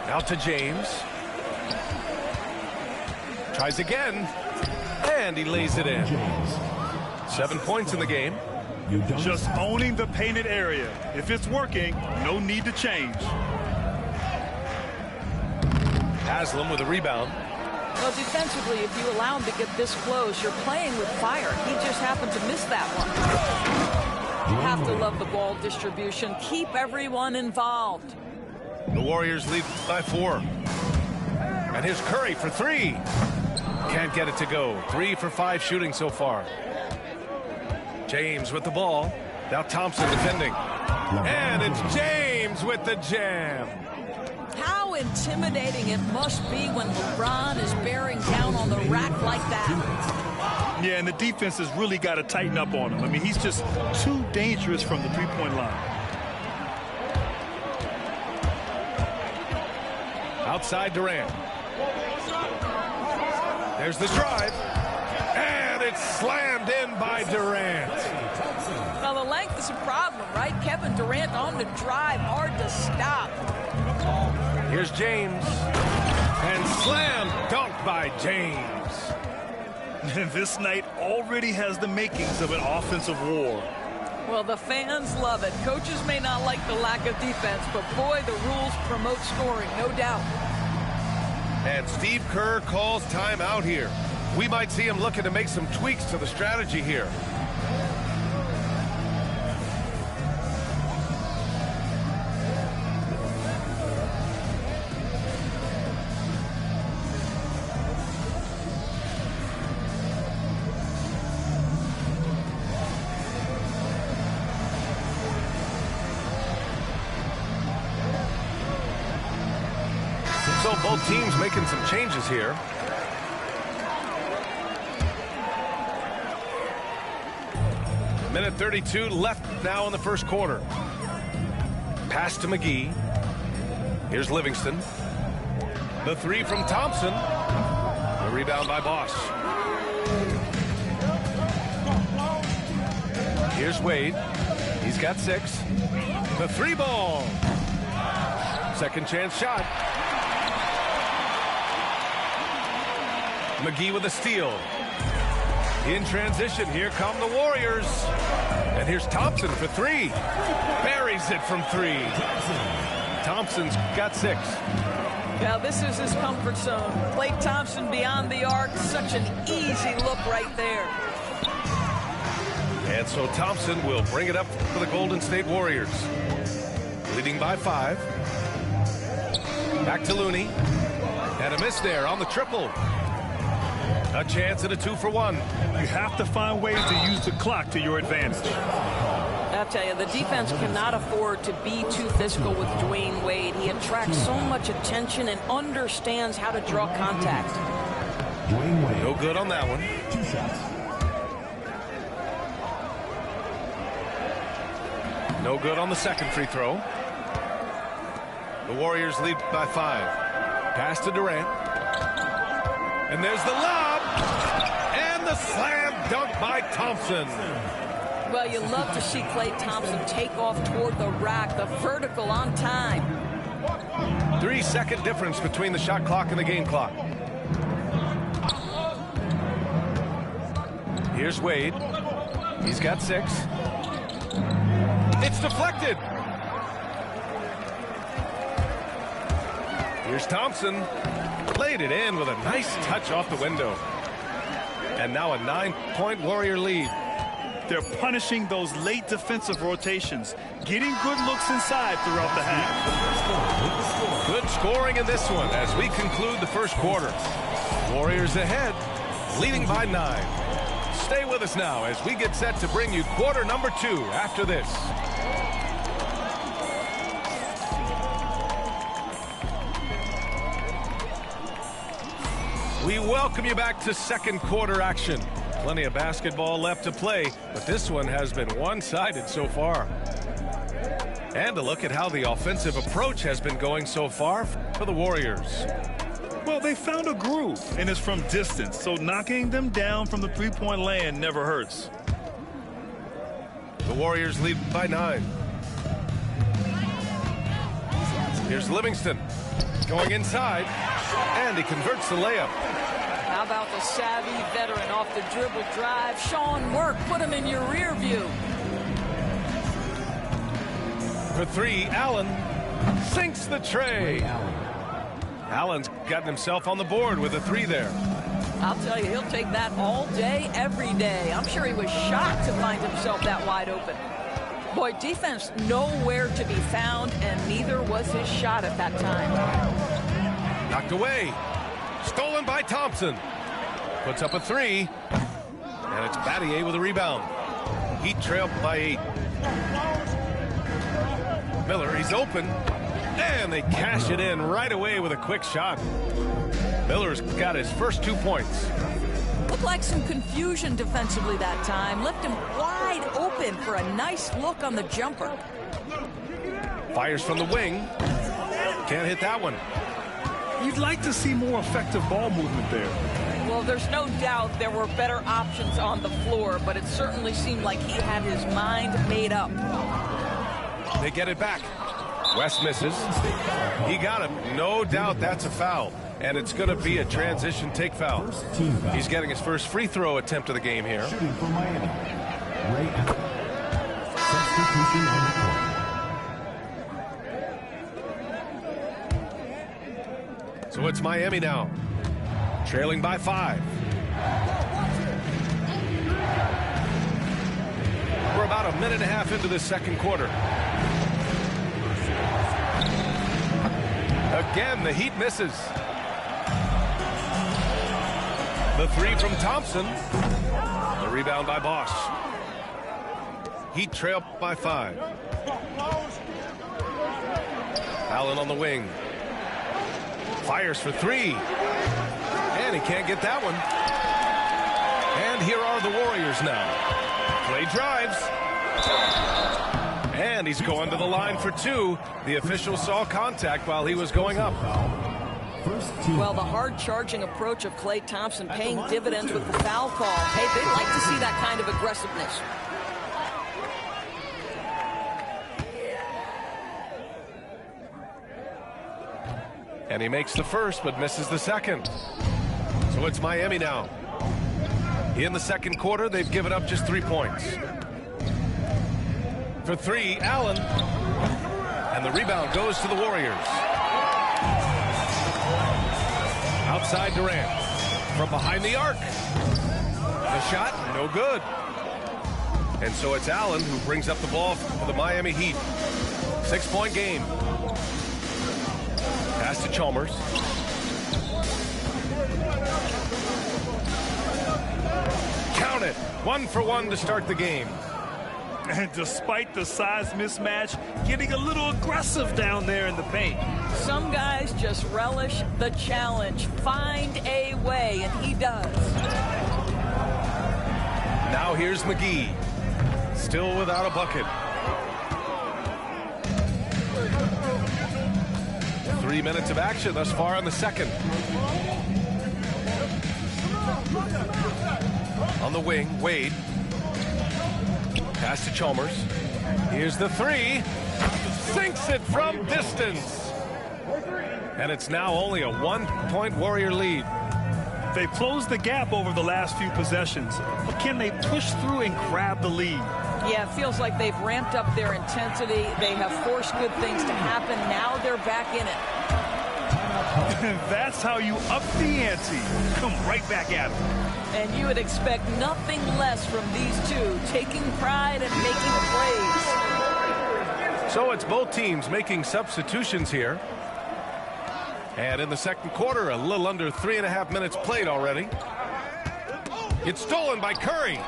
Out to James. Tries again. And he lays it in. 7 points in the game. Just owning the painted area. If it's working, no need to change. Haslam with a rebound. Well, defensively, if you allow him to get this close, you're playing with fire. He just happened to miss that one. You have to love the ball distribution. Keep everyone involved. The Warriors lead by 4. And here's Curry for 3. Can't get it to go. 3 for 5 shooting so far. James with the ball. Now Thompson defending. And it's James with the jam. How intimidating it must be when LeBron is bearing down on the rack like that. Yeah, and the defense has really got to tighten up on him. I mean, he's just too dangerous from the three-point line. Outside Durant. There's the drive. And it's slammed in by Durant. Now, the length is a problem, right? Kevin Durant on the drive, hard to stop. Here's James. And slam dunk by James. This night already has the makings of an offensive war. Well, the fans love it. Coaches may not like the lack of defense, but boy, the rules promote scoring, no doubt. And Steve Kerr calls timeout here. We might see him looking to make some tweaks to the strategy here. So both teams making some changes here. Minute 32 left now in the first quarter. Pass to McGee. Here's Livingston. The three from Thompson. The rebound by Boss. Here's Wade. He's got 6. The 3 ball. Second chance shot. McGee with a steal. In transition, here come the Warriors. And here's Thompson for 3. Buries it from 3. Thompson's got 6. Now this is his comfort zone. Klay Thompson beyond the arc. Such an easy look right there. And so Thompson will bring it up for the Golden State Warriors. Leading by 5. Back to Looney. And a miss there on the triple. A chance at a 2-for-1. You have to find ways to use the clock to your advantage. I'll tell you, the defense cannot afford to be too physical with Dwayne Wade. He attracts so much attention and understands how to draw contact. Dwayne Wade. No good on that one. 2 shots. No good on the second free throw. The Warriors lead by 5. Pass to Durant. And there's the lob. And the slam dunk by Thompson. Well, you love to see Klay Thompson take off toward the rack, the vertical on time. 3-second difference between the shot clock and the game clock. Here's Wade. He's got 6. It's deflected. Here's Thompson. Laid it in with a nice touch off the window. And now a 9-point Warrior lead. They're punishing those late defensive rotations, getting good looks inside throughout the half. Good scoring in this one as we conclude the first quarter. Warriors ahead, leading by 9. Stay with us now as we get set to bring you quarter number 2 after this. We welcome you back to second quarter action. Plenty of basketball left to play, but this one has been one-sided so far. And a look at how the offensive approach has been going so far for the Warriors. Well, they found a groove, and it's from distance, so knocking them down from the three-point land never hurts. The Warriors lead by 9. Here's Livingston going inside, and he converts the layup. How about the savvy veteran off the dribble drive? Sean Work, put him in your rear view. For 3, Allen sinks the tray. Allen's gotten himself on the board with a 3 there. I'll tell you, he'll take that all day, every day. I'm sure he was shocked to find himself that wide open. Boy, defense nowhere to be found, and neither was his shot at that time. Knocked away. Stolen by Thompson. Puts up a 3. And it's Battier with a rebound. Heat trailed by 8. Miller, he's open. And they cash it in right away with a quick shot. Miller's got his first 2 points. Looked like some confusion defensively that time. Left him wide open for a nice look on the jumper. Fires from the wing. Can't hit that one. You'd like to see more effective ball movement there. Well, there's no doubt there were better options on the floor, but it certainly seemed like he had his mind made up. They get it back. West misses. He got him. No doubt that's a foul. And it's going to be a transition take foul. He's getting his first free throw attempt of the game here. Shooting for Miami. Ray Allen. Substitution on the court. So it's Miami now, trailing by 5. about a minute and a half into this second quarter. Again, the Heat misses. The three from Thompson. The rebound by Bosch. Heat trail by 5. Allen on the wing. Fires for 3. And he can't get that one. And here are the Warriors now. Clay drives. And he's going to the line for 2. The official saw contact while he was going up. Well, the hard-charging approach of Klay Thompson paying dividends with the foul call. Hey, they'd like to see that kind of aggressiveness. And he makes the first, but misses the second. So it's Miami now. In the second quarter, they've given up just 3 points. For 3, Allen. And the rebound goes to the Warriors. Outside Durant. From behind the arc. The shot, no good. And so it's Allen who brings up the ball for the Miami Heat. 6-point game. Pass to Chalmers. Count it. 1 for 1 to start the game. And despite the size mismatch, getting a little aggressive down there in the paint. Some guys just relish the challenge. Find a way, and he does. Now here's McGee. Still without a bucket. 3 minutes of action thus far in the second. On the wing, Wade. Pass to Chalmers. Here's the 3. Sinks it from distance. And it's now only a 1-point Warrior lead. They've closed the gap over the last few possessions. But can they push through and grab the lead? Yeah, it feels like they've ramped up their intensity. They have forced good things to happen. Now they're back in it. That's how you up the ante. Come right back at them. And you would expect nothing less from these two, taking pride and making plays. So it's both teams making substitutions here. And in the second quarter, a little under 3.5 minutes played already. It's stolen by Curry.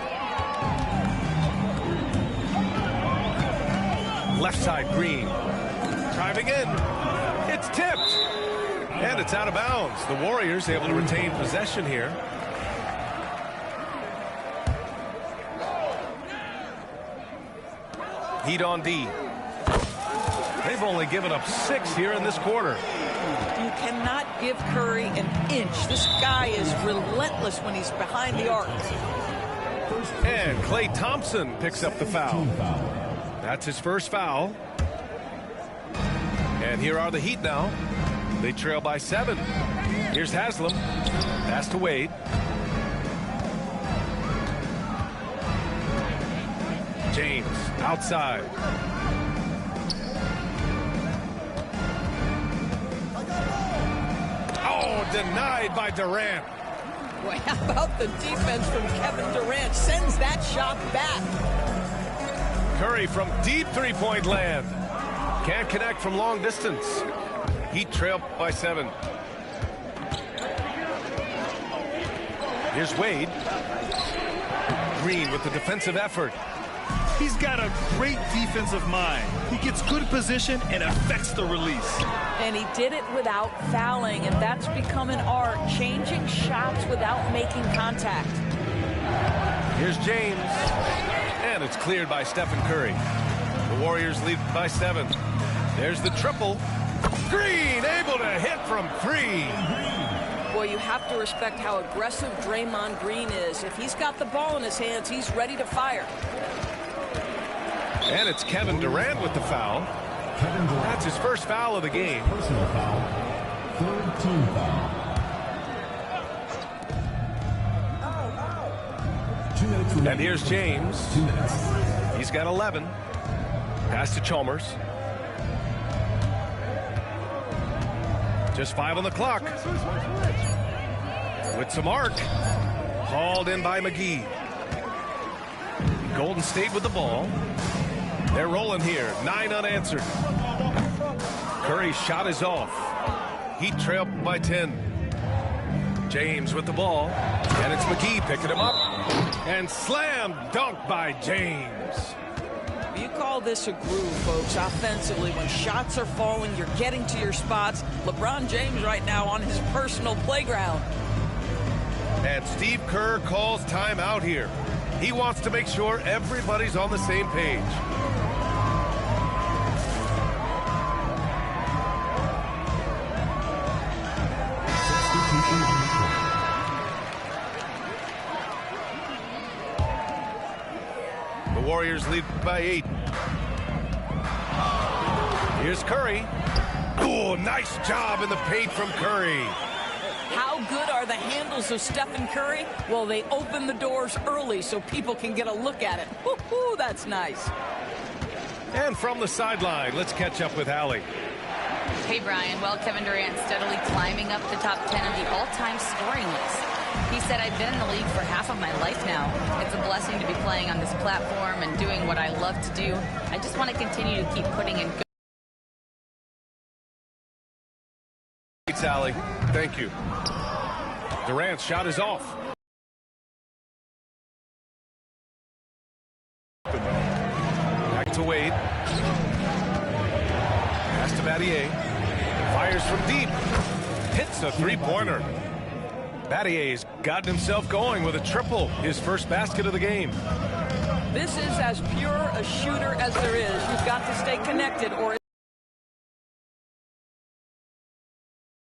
Left side, Green. Driving in. It's tipped. And it's out of bounds. The Warriors able to retain possession here. Heat on D. They've only given up 6 here in this quarter. You cannot give Curry an inch. This guy is relentless when he's behind the arc. And Klay Thompson picks up the foul. That's his first foul. And here are the Heat now. They trail by 7. Here's Haslam. Pass to Wade. James outside. Oh, denied by Durant. Boy, how about the defense from Kevin Durant? Sends that shot back. Curry from deep three-point land. Can't connect from long distance. Heat trail by 7. Here's Wade. Green with the defensive effort. He's got a great defensive mind. He gets good position and affects the release. And he did it without fouling, and that's become an art, changing shots without making contact. Here's James. And it's cleared by Stephen Curry. The Warriors lead by 7. There's the triple. Green able to hit from 3. Boy, you have to respect how aggressive Draymond Green is. If he's got the ball in his hands, he's ready to fire. And it's Kevin Durant with the foul. That's his first foul of the game. Personal foul. Third team foul. 2 minutes remaining. And here's James. 2 minutes. He's got 11. Pass to Chalmers. Just 5 on the clock. With some arc. Hauled in by McGee. Golden State with the ball. They're rolling here. 9 unanswered. Curry's shot is off. Heat trail by 10. James with the ball. And it's McGee picking him up. And slam dunk by James. You call this a groove, folks, offensively. When shots are falling, you're getting to your spots. LeBron James right now on his personal playground. And Steve Kerr calls timeout here. He wants to make sure everybody's on the same page. The Warriors lead by 8. Here's Curry. Oh, nice job in the paint from Curry. How good are the handles of Stephen Curry? Well, they open the doors early so people can get a look at it. Woo-hoo, that's nice. And from the sideline, let's catch up with Allie. Hey, Brian. Well, Kevin Durant steadily climbing up the top 10 of the all-time scoring list. He said, I've been in the league for half of my life now. It's a blessing to be playing on this platform and doing what I love to do. I just want to continue to keep putting in good. Allie, thank you. Durant's shot is off. Back to Wade. Pass to Battier. Fires from deep. Hits a three-pointer. Battier's gotten himself going with a triple. His first basket of the game. This is as pure a shooter as there is. You've got to stay connected or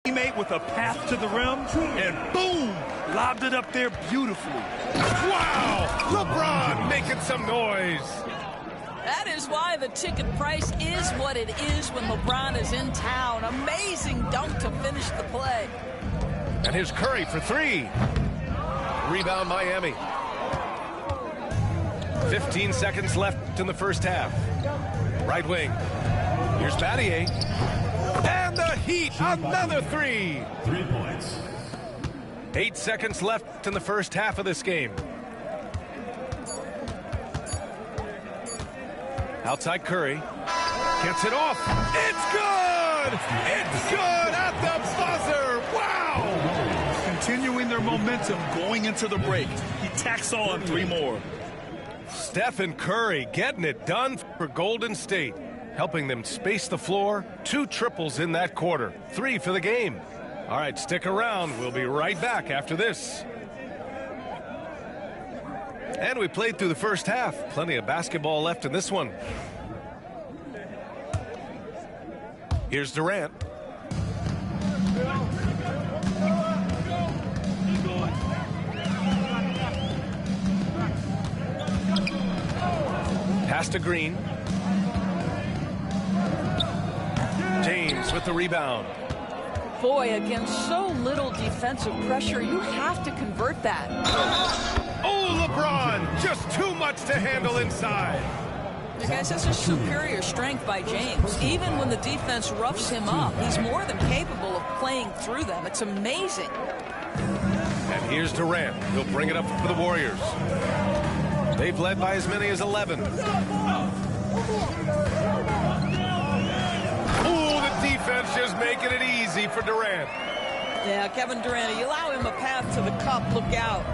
Teammate with a path to the rim, and boom, lobbed it up there beautifully. Wow! LeBron making some noise. that is why the ticket price is what it is when LeBron is in town. Amazing dunk to finish the play. And here's Curry for 3. Rebound Miami. 15 seconds left in the first half. Right wing. Here's Battier. And the Heat, another 3. 3 points. 8 seconds left in the first half of this game. Outside Curry. Gets it off. It's good! It's good at the buzzer! Wow! Continuing their momentum going into the break. He tacks on 3 more. Stephen Curry getting it done for Golden State, helping them space the floor. 2 triples in that quarter. 3 for the game. All right, stick around. We'll be right back after this. And we played through the first half. Plenty of basketball left in this one. Here's Durant. Pass to Green. James with the rebound. Boy, against so little defensive pressure, you have to convert that. Oh, LeBron! Just too much to handle inside. Guys, that's a superior strength by James. Even when the defense roughs him up, he's more than capable of playing through them. It's amazing. And here's Durant. He'll bring it up for the Warriors. They've led by as many as 11. Ooh, the defense just making it easy for Durant. Yeah, Kevin Durant, you allow him a path to the cup, look out.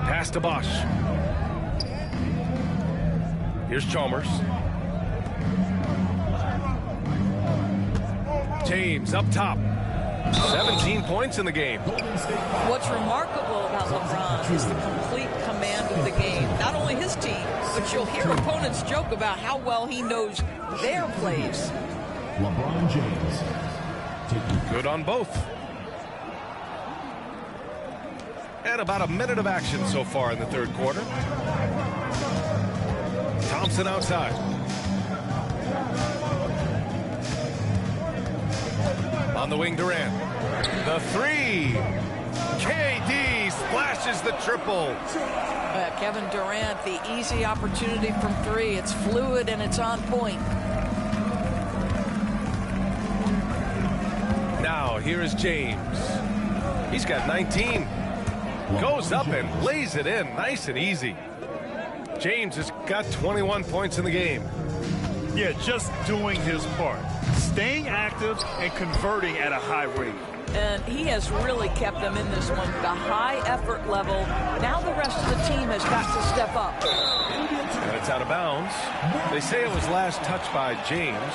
Pass to Bosch. Here's Chalmers. James up top. 17 points in the game. What's remarkable about LeBron is the complete command of the game. Not only his team, but you'll hear opponents joke about how well he knows their plays. LeBron James. Good on both. And about a minute of action so far in the third quarter. Thompson outside. On the wing, Durant. The 3. KD splashes the triple. Kevin Durant, the easy opportunity from 3. It's fluid and it's on point. Now, here is James. He's got 19. Goes up and lays it in nice and easy. James has got 21 points in the game. Yeah, just doing his part. Staying active and converting at a high rate. And he has really kept them in this one. The high effort level. Now the rest of the team has got to step up. And it's out of bounds. They say it was last touched by James.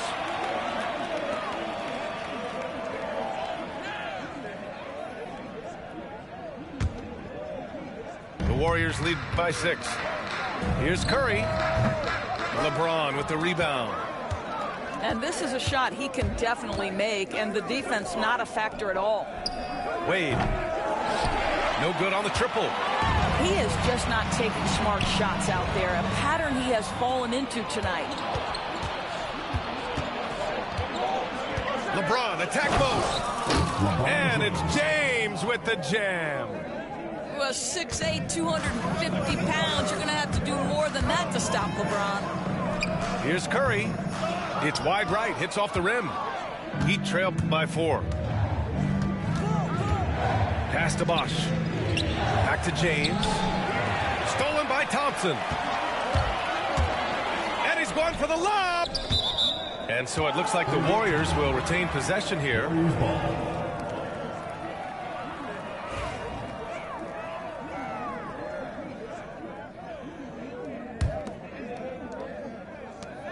The Warriors lead by 6. Here's Curry. LeBron with the rebound. And this is a shot he can definitely make, and the defense not a factor at all. Wade. No good on the triple. He is just not taking smart shots out there, a pattern he has fallen into tonight. LeBron, attack mode. And it's James with the jam. 6'8", 250 pounds. You're going to have to do more than that to stop LeBron. Here's Curry. It's wide right, hits off the rim. Heat trail by 4. Pass to Bosch. Back to James. Stolen by Thompson. And he's going for the lob. And so it looks like the Warriors will retain possession here.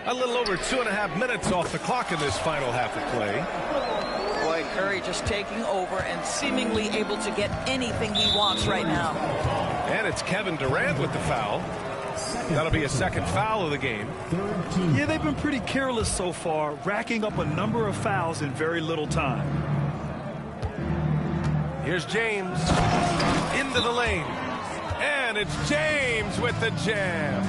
A little over 2.5 minutes off the clock in this final half of play. Boy, Curry just taking over and seemingly able to get anything he wants right now. And it's Kevin Durant with the foul. That'll be a second foul of the game. Yeah, they've been pretty careless so far, racking up a number of fouls in very little time. Here's James into the lane. And it's James with the jam.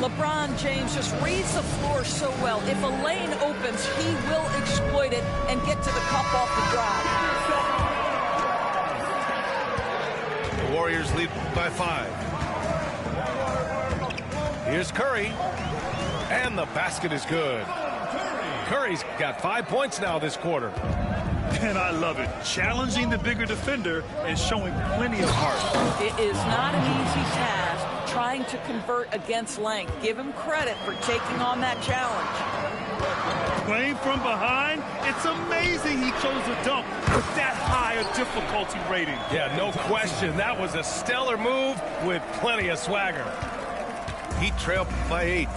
LeBron James just reads the floor so well. If a lane opens, he will exploit it and get to the cup off the drive. The Warriors lead by 5. Here's Curry. And the basket is good. Curry's got 5 points now this quarter. And I love it. Challenging the bigger defender and showing plenty of heart. It is not an easy task trying to convert against length. Give him credit for taking on that challenge. Playing from behind, it's amazing he chose a dunk with that high a difficulty rating. Yeah, no question. That was a stellar move with plenty of swagger. Heat trail by 8.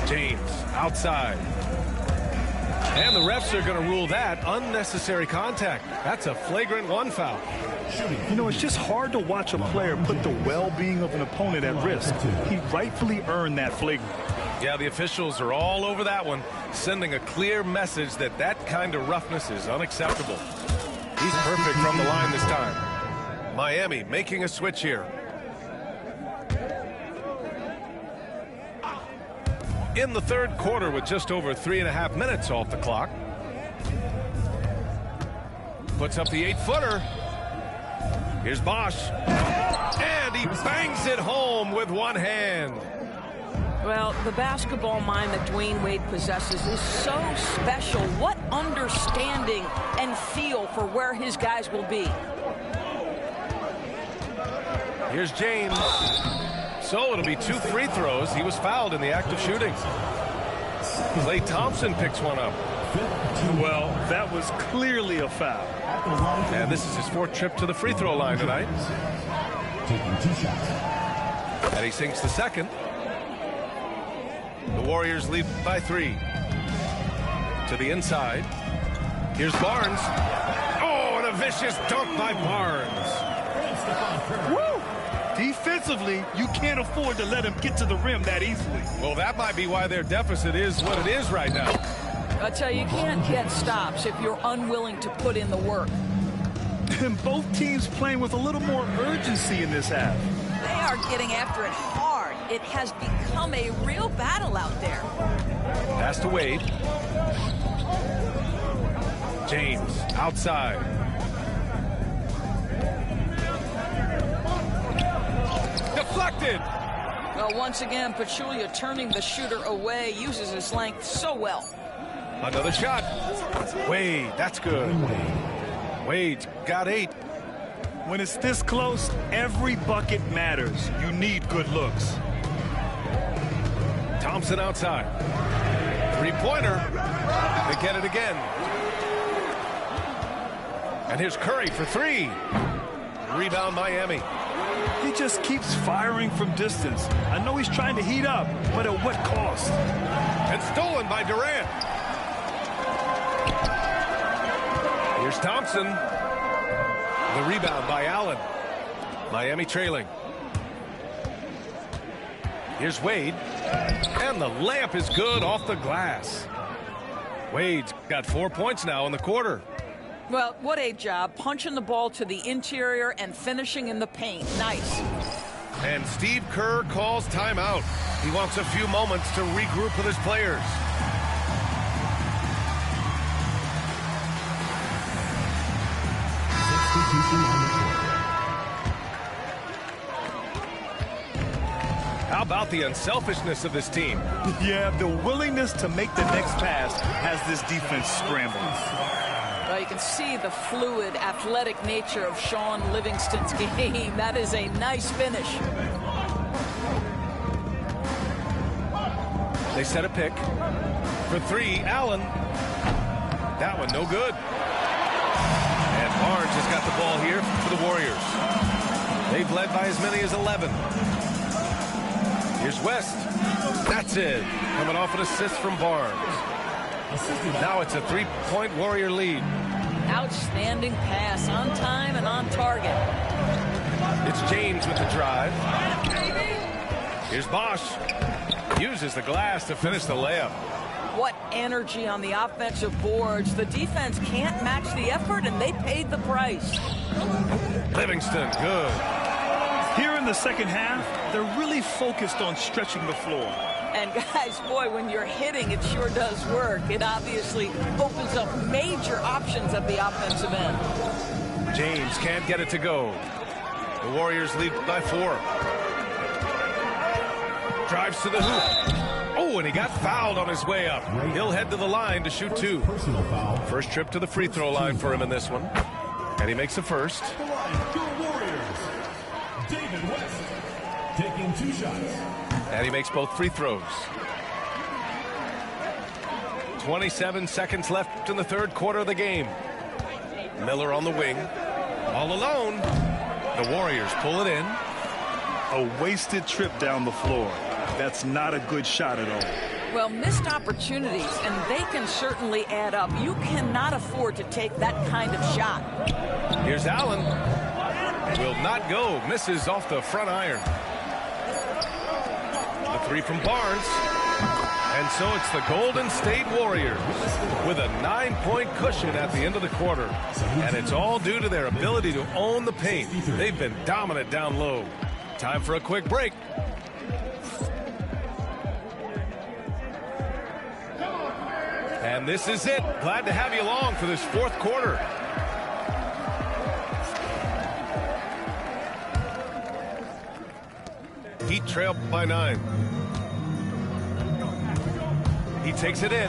James outside. And the refs are going to rule that unnecessary contact. That's a flagrant 1 foul. You know, it's just hard to watch a player put the well-being of an opponent at risk. He rightfully earned that flagrant. Yeah, the officials are all over that one, sending a clear message that that kind of roughness is unacceptable. He's perfect from the line this time. Miami making a switch here. In the third quarter with just over 3.5 minutes off the clock. Puts up the 8-footer. Here's Bosch. And he bangs it home with one hand. Well, the basketball mind that Dwayne Wade possesses is so special. What understanding and feel for where his guys will be. Here's James. So it'll be 2 free throws. He was fouled in the act of shooting. Klay Thompson picks one up. Well, that was clearly a foul. And this is his 4th trip to the free throw line tonight. Taking 2 shots. And he sinks the second. The Warriors lead by 3. To the inside. Here's Barnes. Oh, and a vicious dunk by Barnes. Woo! Defensively, you can't afford to let him get to the rim that easily. Well, that might be why their deficit is what it is right now. I tell you, you can't get stops if you're unwilling to put in the work. And both teams playing with a little more urgency in this half. They are getting after it hard. It has become a real battle out there. Pass to Wade. James outside. Deflected. Well, once again, Pachulia turning the shooter away, uses his length so well. Another shot. Wade, that's good. Wade got 8. When it's this close, every bucket matters. You need good looks. Thompson outside. Three-pointer. They get it again. And here's Curry for 3. Rebound Miami. He just keeps firing from distance. I know he's trying to heat up, but at what cost? And stolen by Durant. Here's Thompson. The rebound by Allen. Miami trailing. Here's Wade. And the layup is good off the glass. Wade's got 4 points now in the quarter. Well, what a job. Punching the ball to the interior and finishing in the paint. Nice. And Steve Kerr calls timeout. He wants a few moments to regroup with his players. How about the unselfishness of this team? Yeah, the willingness to make the next pass has this defense scrambling. Well, you can see the fluid, athletic nature of Sean Livingston's game. That is a nice finish. They set a pick. For 3, Allen. That one no good. And Barnes has got the ball here for the Warriors. They've led by as many as 11. Here's West. That's it. Coming off an assist from Barnes. Now it's a 3-point Warrior lead. Outstanding pass, on time and on target. It's James with the drive. Here's Bosch. Uses the glass to finish the layup. What energy on the offensive boards. The defense can't match the effort, and they paid the price. Livingston, good. Here in the second half, they're really focused on stretching the floor. And guys, boy, when you're hitting, it sure does work. It obviously opens up major options at the offensive end. James can't get it to go. The Warriors lead by 4. Drives to the hoop. Oh, and he got fouled on his way up. He'll head to the line to shoot 2. First trip to the free throw line for him in this one. And he makes the first. David West taking 2 shots. And he makes both free throws. 27 seconds left in the third quarter of the game. Miller on the wing. All alone. The Warriors pull it in. A wasted trip down the floor. That's not a good shot at all. Well, missed opportunities, and they can certainly add up. You cannot afford to take that kind of shot. Here's Allen. Will not go. Misses off the front iron. The 3 from Barnes. And so it's the Golden State Warriors with a 9-point cushion at the end of the quarter. And it's all due to their ability to own the paint. They've been dominant down low. Time for a quick break. And this is it. Glad to have you along for this fourth quarter. Heat trail by 9. He takes it in.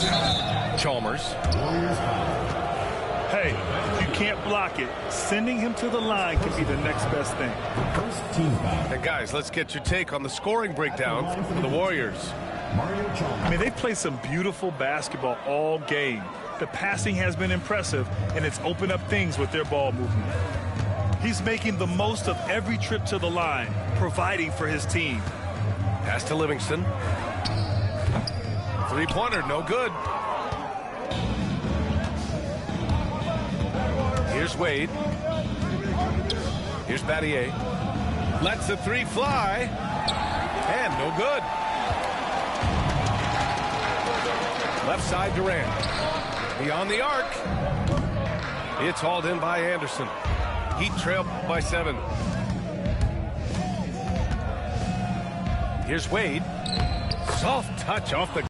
Chalmers. Hey, you can't block it. Sending him to the line could be the next best thing. And guys, let's get your take on the scoring breakdown for the Warriors. I mean, they've played some beautiful basketball all game. The passing has been impressive, and it's opened up things with their ball movement. He's making the most of every trip to the line, providing for his team. Pass to Livingston. Three-pointer, no good. Here's Wade. Here's Battier. Lets the 3 fly. And no good. Left side Durant. Beyond the arc. It's hauled in by Anderson. Heat trail by 7. Here's Wade. Soft touch off the...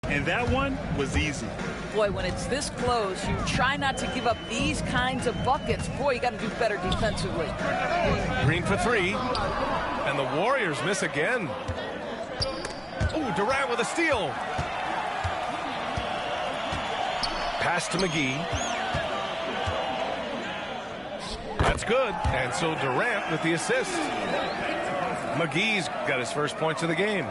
And that one was easy. Boy, when it's this close, you try not to give up these kinds of buckets. Boy, you got to do better defensively. Green for 3. And the Warriors miss again. Oh, Durant with a steal. Pass to McGee. That's good. And so Durant with the assist. McGee's got his first points of the game.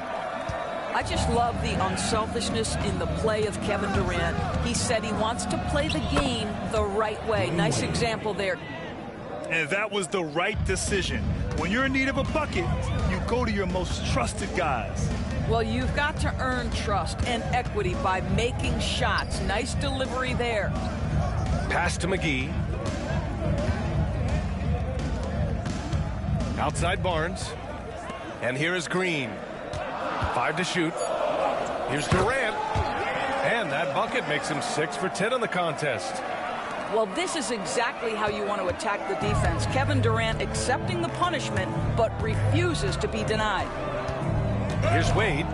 I just love the unselfishness in the play of Kevin Durant. He said he wants to play the game the right way. Nice example there. And that was the right decision. When you're in need of a bucket, you go to your most trusted guys. Well, you've got to earn trust and equity by making shots. Nice delivery there. Pass to McGee. Outside Barnes. And here is Green. 5 to shoot. Here's Durant. And that bucket makes him 6 for 10 in the contest. Well, this is exactly how you want to attack the defense. Kevin Durant accepting the punishment, but refuses to be denied. Here's Wade.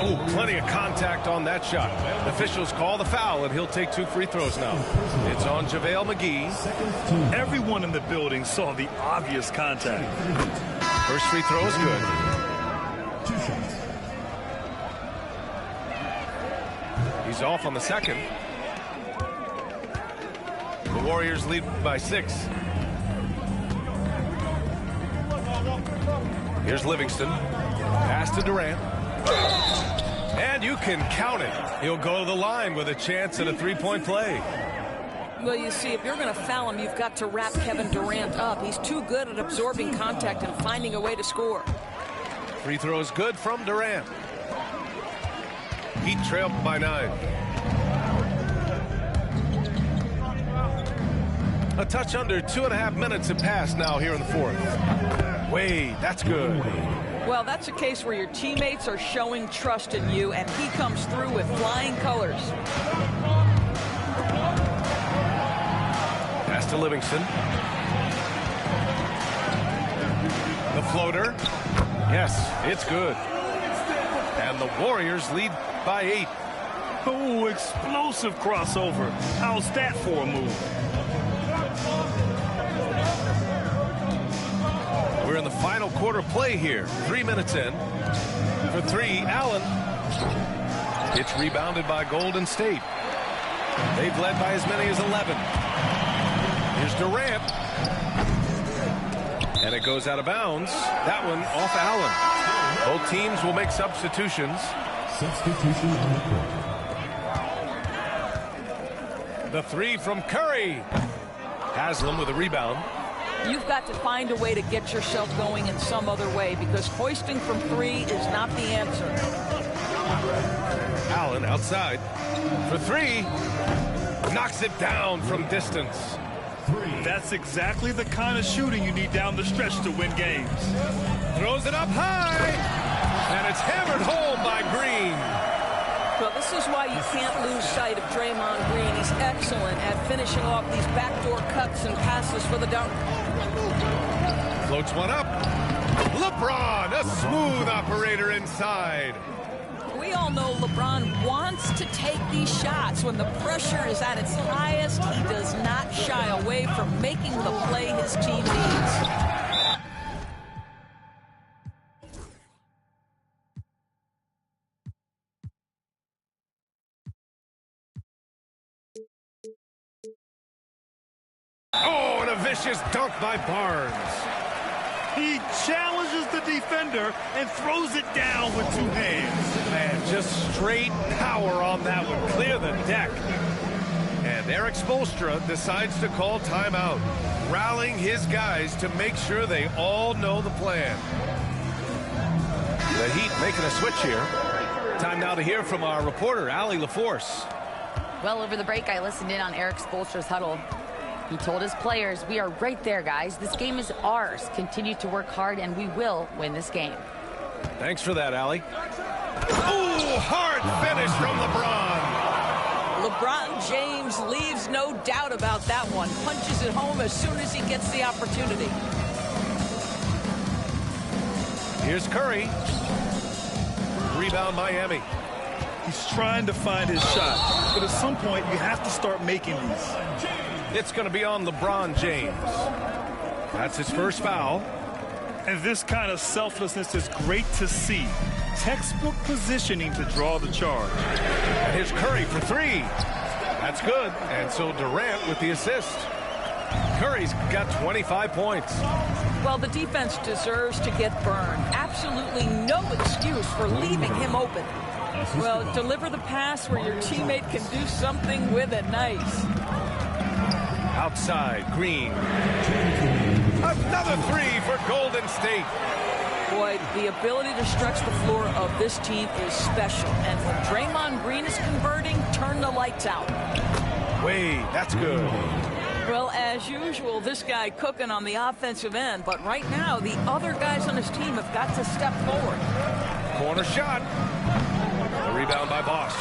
Oh, plenty of contact on that shot. Officials call the foul, and he'll take 2 free throws now. It's on JaVale McGee. Everyone in the building saw the obvious contact. First free throw is good. 2 shots. He's off on the second. The Warriors lead by 6. Here's Livingston. Pass to Durant. And you can count it. He'll go to the line with a chance at a 3-point play. Well, you see, if you're going to foul him, you've got to wrap Kevin Durant up. He's too good at absorbing contact and finding a way to score. Free throw is good from Durant. Heat trailed by 9. A touch under 2.5 minutes have passed now here in the fourth. Wade, that's good. Well, that's a case where your teammates are showing trust in you, and he comes through with flying colors. Pass to Livingston. The floater. Yes, it's good. And the Warriors lead by 8. Oh, explosive crossover. How's that for a move? We're in the final quarter play here. 3 minutes in. For 3, Allen. It's rebounded by Golden State. They've led by as many as 11. Here's Durant. And it goes out of bounds. That one off Allen. Both teams will make substitutions. Substitution on the court. The 3 from Curry. Haslam with a rebound. You've got to find a way to get yourself going in some other way, because hoisting from 3 is not the answer. Allen outside for 3. Knocks it down from distance. That's exactly the kind of shooting you need down the stretch to win games. Throws it up high. And it's hammered home by Green. Well, this is why you can't lose sight of Draymond Green. He's excellent at finishing off these backdoor cuts and passes for the dunk. Floats one up. LeBron, a smooth operator inside. We all know LeBron wants to take these shots. When the pressure is at its highest, he does not shy away from making the play his team needs. Oh, and a vicious dunk by Barnes. He challenges the defender and throws it down with 2 hands. Man, just straight power on that one. Clear the deck. And Eric Spoelstra decides to call timeout, rallying his guys to make sure they all know the plan. The Heat making a switch here. Time now to hear from our reporter, Allie LaForce. Well, over the break, I listened in on Eric Spoelstra's huddle. He told his players, we are right there, guys. This game is ours. Continue to work hard, and we will win this game. Thanks for that, Allie. Oh, hard finish from LeBron. LeBron James leaves no doubt about that one. Punches it home as soon as he gets the opportunity. Here's Curry. Rebound, Miami. He's trying to find his shot, but at some point you have to start making these. It's going to be on LeBron James. That's his first foul. And this kind of selflessness is great to see. Textbook positioning to draw the charge. And here's Curry for 3. That's good. And so Durant with the assist. Curry's got 25 points. Well, the defense deserves to get burned. Absolutely no excuse for leaving him open. Well, deliver the pass where your teammate can do something with it. Nice. Outside, Green. Another three for Golden State. Boy, the ability to stretch the floor of this team is special. And when Draymond Green is converting, turn the lights out. Wade, that's good. Well, as usual, this guy cooking on the offensive end. But right now, the other guys on his team have got to step forward. Corner shot. The rebound by Bosch.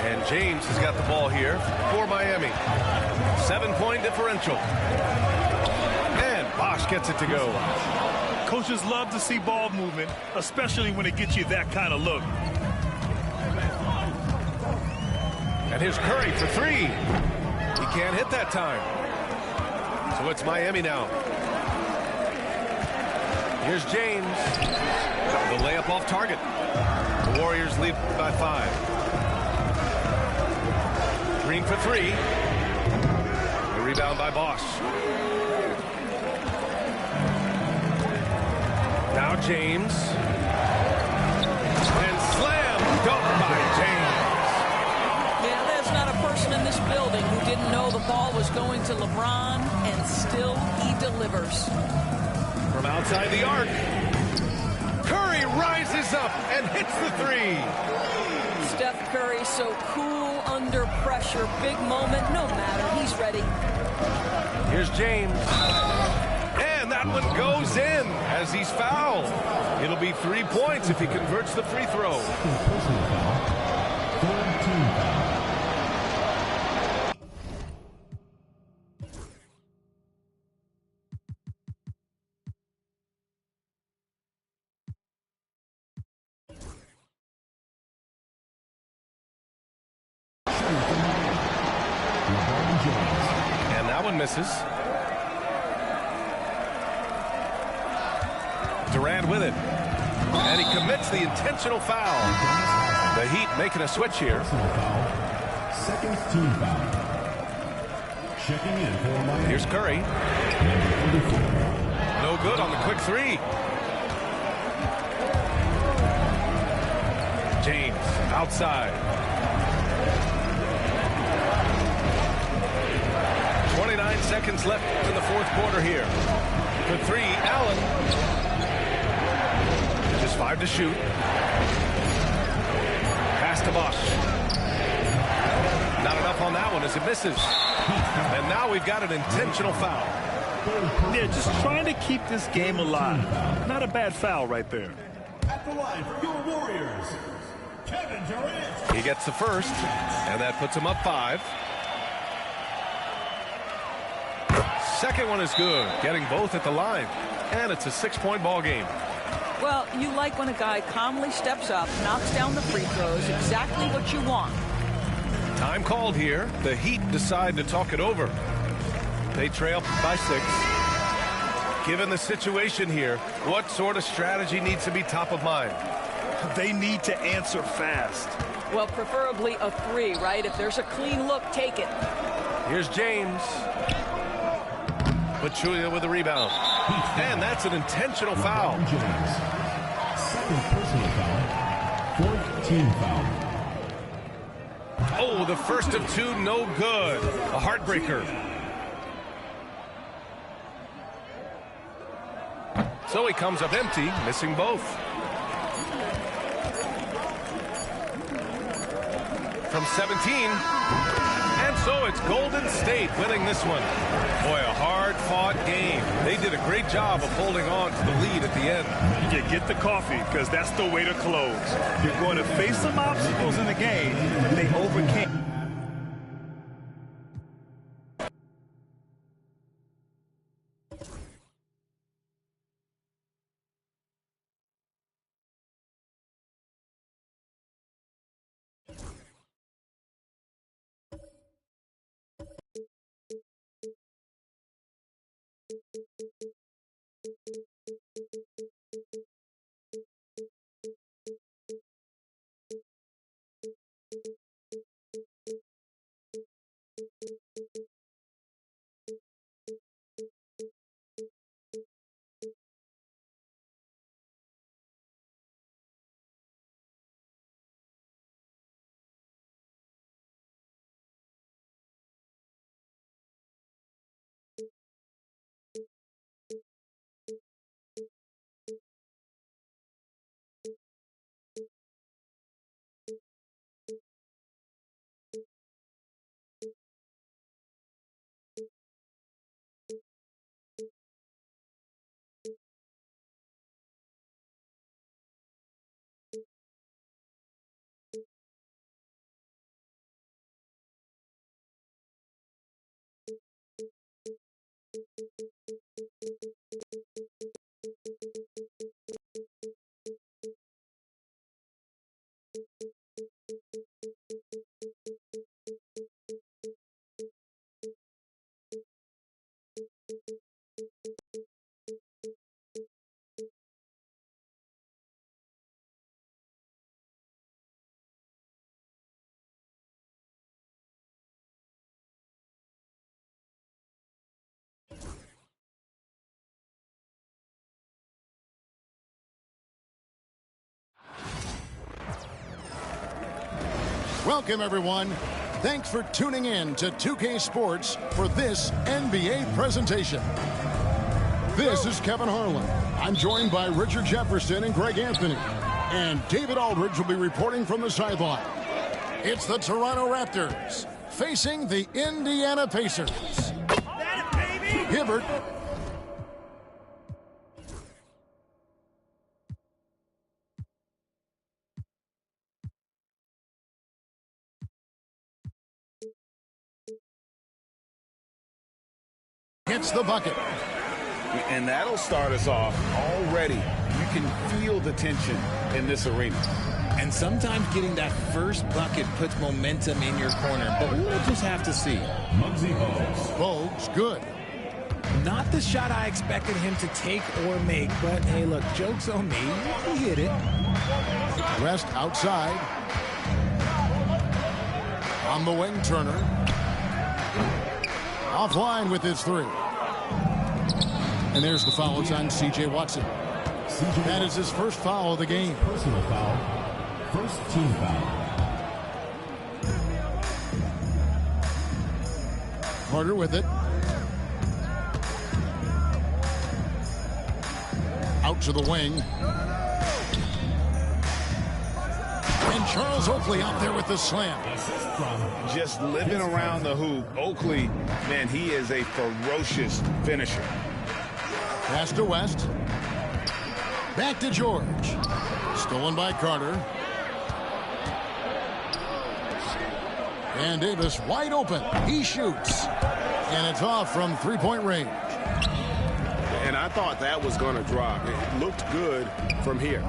And James has got the ball here for Miami. 7-point differential. And Bosch gets it to go. Coaches love to see ball movement, especially when it gets you that kind of look. And here's Curry for three. He can't hit that time. So it's Miami now. Here's James. The layup off target. The Warriors lead by 5. Green for three. The rebound by Bosch. Now James. And slam dunk by James. Yeah, there's not a person in this building who didn't know the ball was going to LeBron, and still he delivers. From outside the arc. Curry rises up and hits the three. Steph Curry so cool under pressure. Big moment, no matter. He's ready. Here's James. And that one goes in as he's fouled. It'll be 3 points if he converts the free throw. And that one misses. Durant with it. And he commits the intentional foul. The Heat making a switch here. Second team foul. Checking in for Miami. Here's Curry. No good on the quick three. James outside. 29 seconds left in the fourth quarter here. For three, Allen. Just 5 to shoot. Pass to Bosch. Not enough on that one as it misses. And now we've got an intentional foul. They're just trying to keep this game alive. Not a bad foul right there. At the line for your Warriors, Kevin Durant. He gets the first, and that puts him up 5. Second one is good, getting both at the line. And it's a 6-point ball game. Well, you like when a guy calmly steps up, knocks down the free throws, exactly what you want. Time called here. The Heat decide to talk it over. They trail by 6. Given the situation here, what sort of strategy needs to be top of mind? They need to answer fast. Well, preferably a 3, right? If there's a clean look, take it. Here's James. Pachulia with the rebound. And that's an intentional foul. James. Second personal foul. Fourth team foul. Oh, the first of 2, no good. A heartbreaker. So he comes up empty, missing both. From 17. And so it's Golden State winning this one. Boy, a hard-fought game. They did a great job of holding on to the lead at the end. You get the coffee, because that's the way to close. You're going to face some obstacles in the game, and they overcame. Welcome, everyone. Thanks for tuning in to 2K Sports for this NBA presentation. This is Kevin Harlan. I'm joined by Richard Jefferson and Greg Anthony. And David Aldridge will be reporting from the sideline. It's the Toronto Raptors facing the Indiana Pacers. Hibbert. Hits the bucket. And that'll start us off already. You can feel the tension in this arena. And sometimes getting that first bucket puts momentum in your corner, but we'll just have to see. Muggsy Bogues. Bogues, good. Not the shot I expected him to take or make, but hey, look, joke's on me. He hit it. West outside. On the wing, Turner. Offline with his three. And there's the foul. It's on C.J. Watson. That is his first foul of the game. Personal foul. First team foul. Carter with it. Out to the wing. And Charles Oakley out there with the slam. Just living around the hoop. Oakley, man, he is a ferocious finisher. Pass to West. Back to George. Stolen by Carter. And Davis wide open. He shoots. And it's off from three-point range. And I thought that was going to drop. It looked good from here.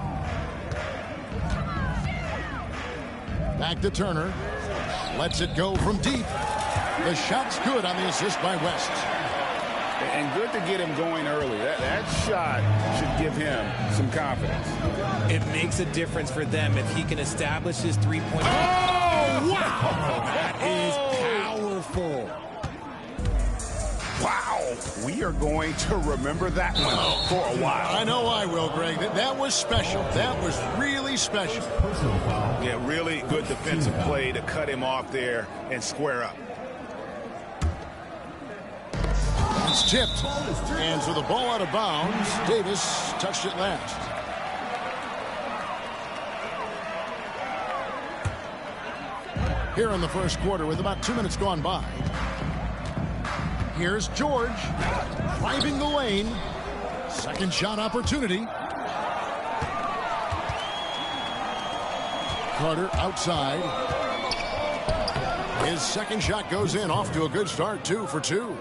Back to Turner. Lets it go from deep. The shot's good on the assist by West. And good to get him going early. That shot should give him some confidence. It makes a difference for them if he can establish his three-point. Oh, wow! That is powerful. Wow. We are going to remember that one for a while. I know I will, Greg. That was special. That was really special. Yeah, really good defensive play to cut him off there and square up. It's tipped. And so the ball out of bounds. Davis touched it last. Here in the first quarter with about 2 minutes gone by. Here's George driving the lane. Second shot opportunity. Carter outside. His second shot goes in, off to a good start, 2 for 2.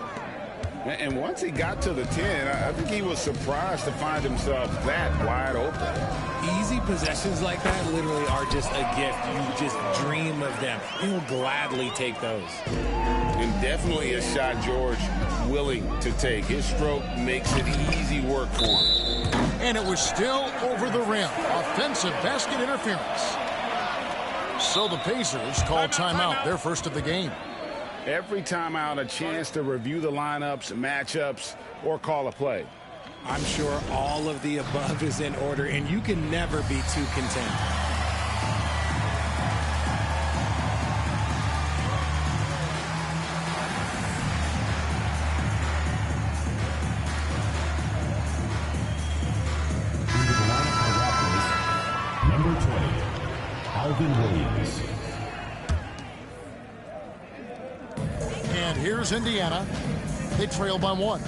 And once he got to the 10, I think he was surprised to find himself that wide open. Easy possessions like that literally are just a gift. You just dream of them. He'll gladly take those. And definitely a shot George willing to take. His stroke makes it easy work for him. And it was still over the rim. Offensive basket interference. So the Pacers call timeout, their first of the game. Every timeout, a chance to review the lineups, matchups, or call a play. I'm sure all of the above is in order, and you can never be too content. Number 20, Alvin Williams. And here's Indiana. They trail by 1.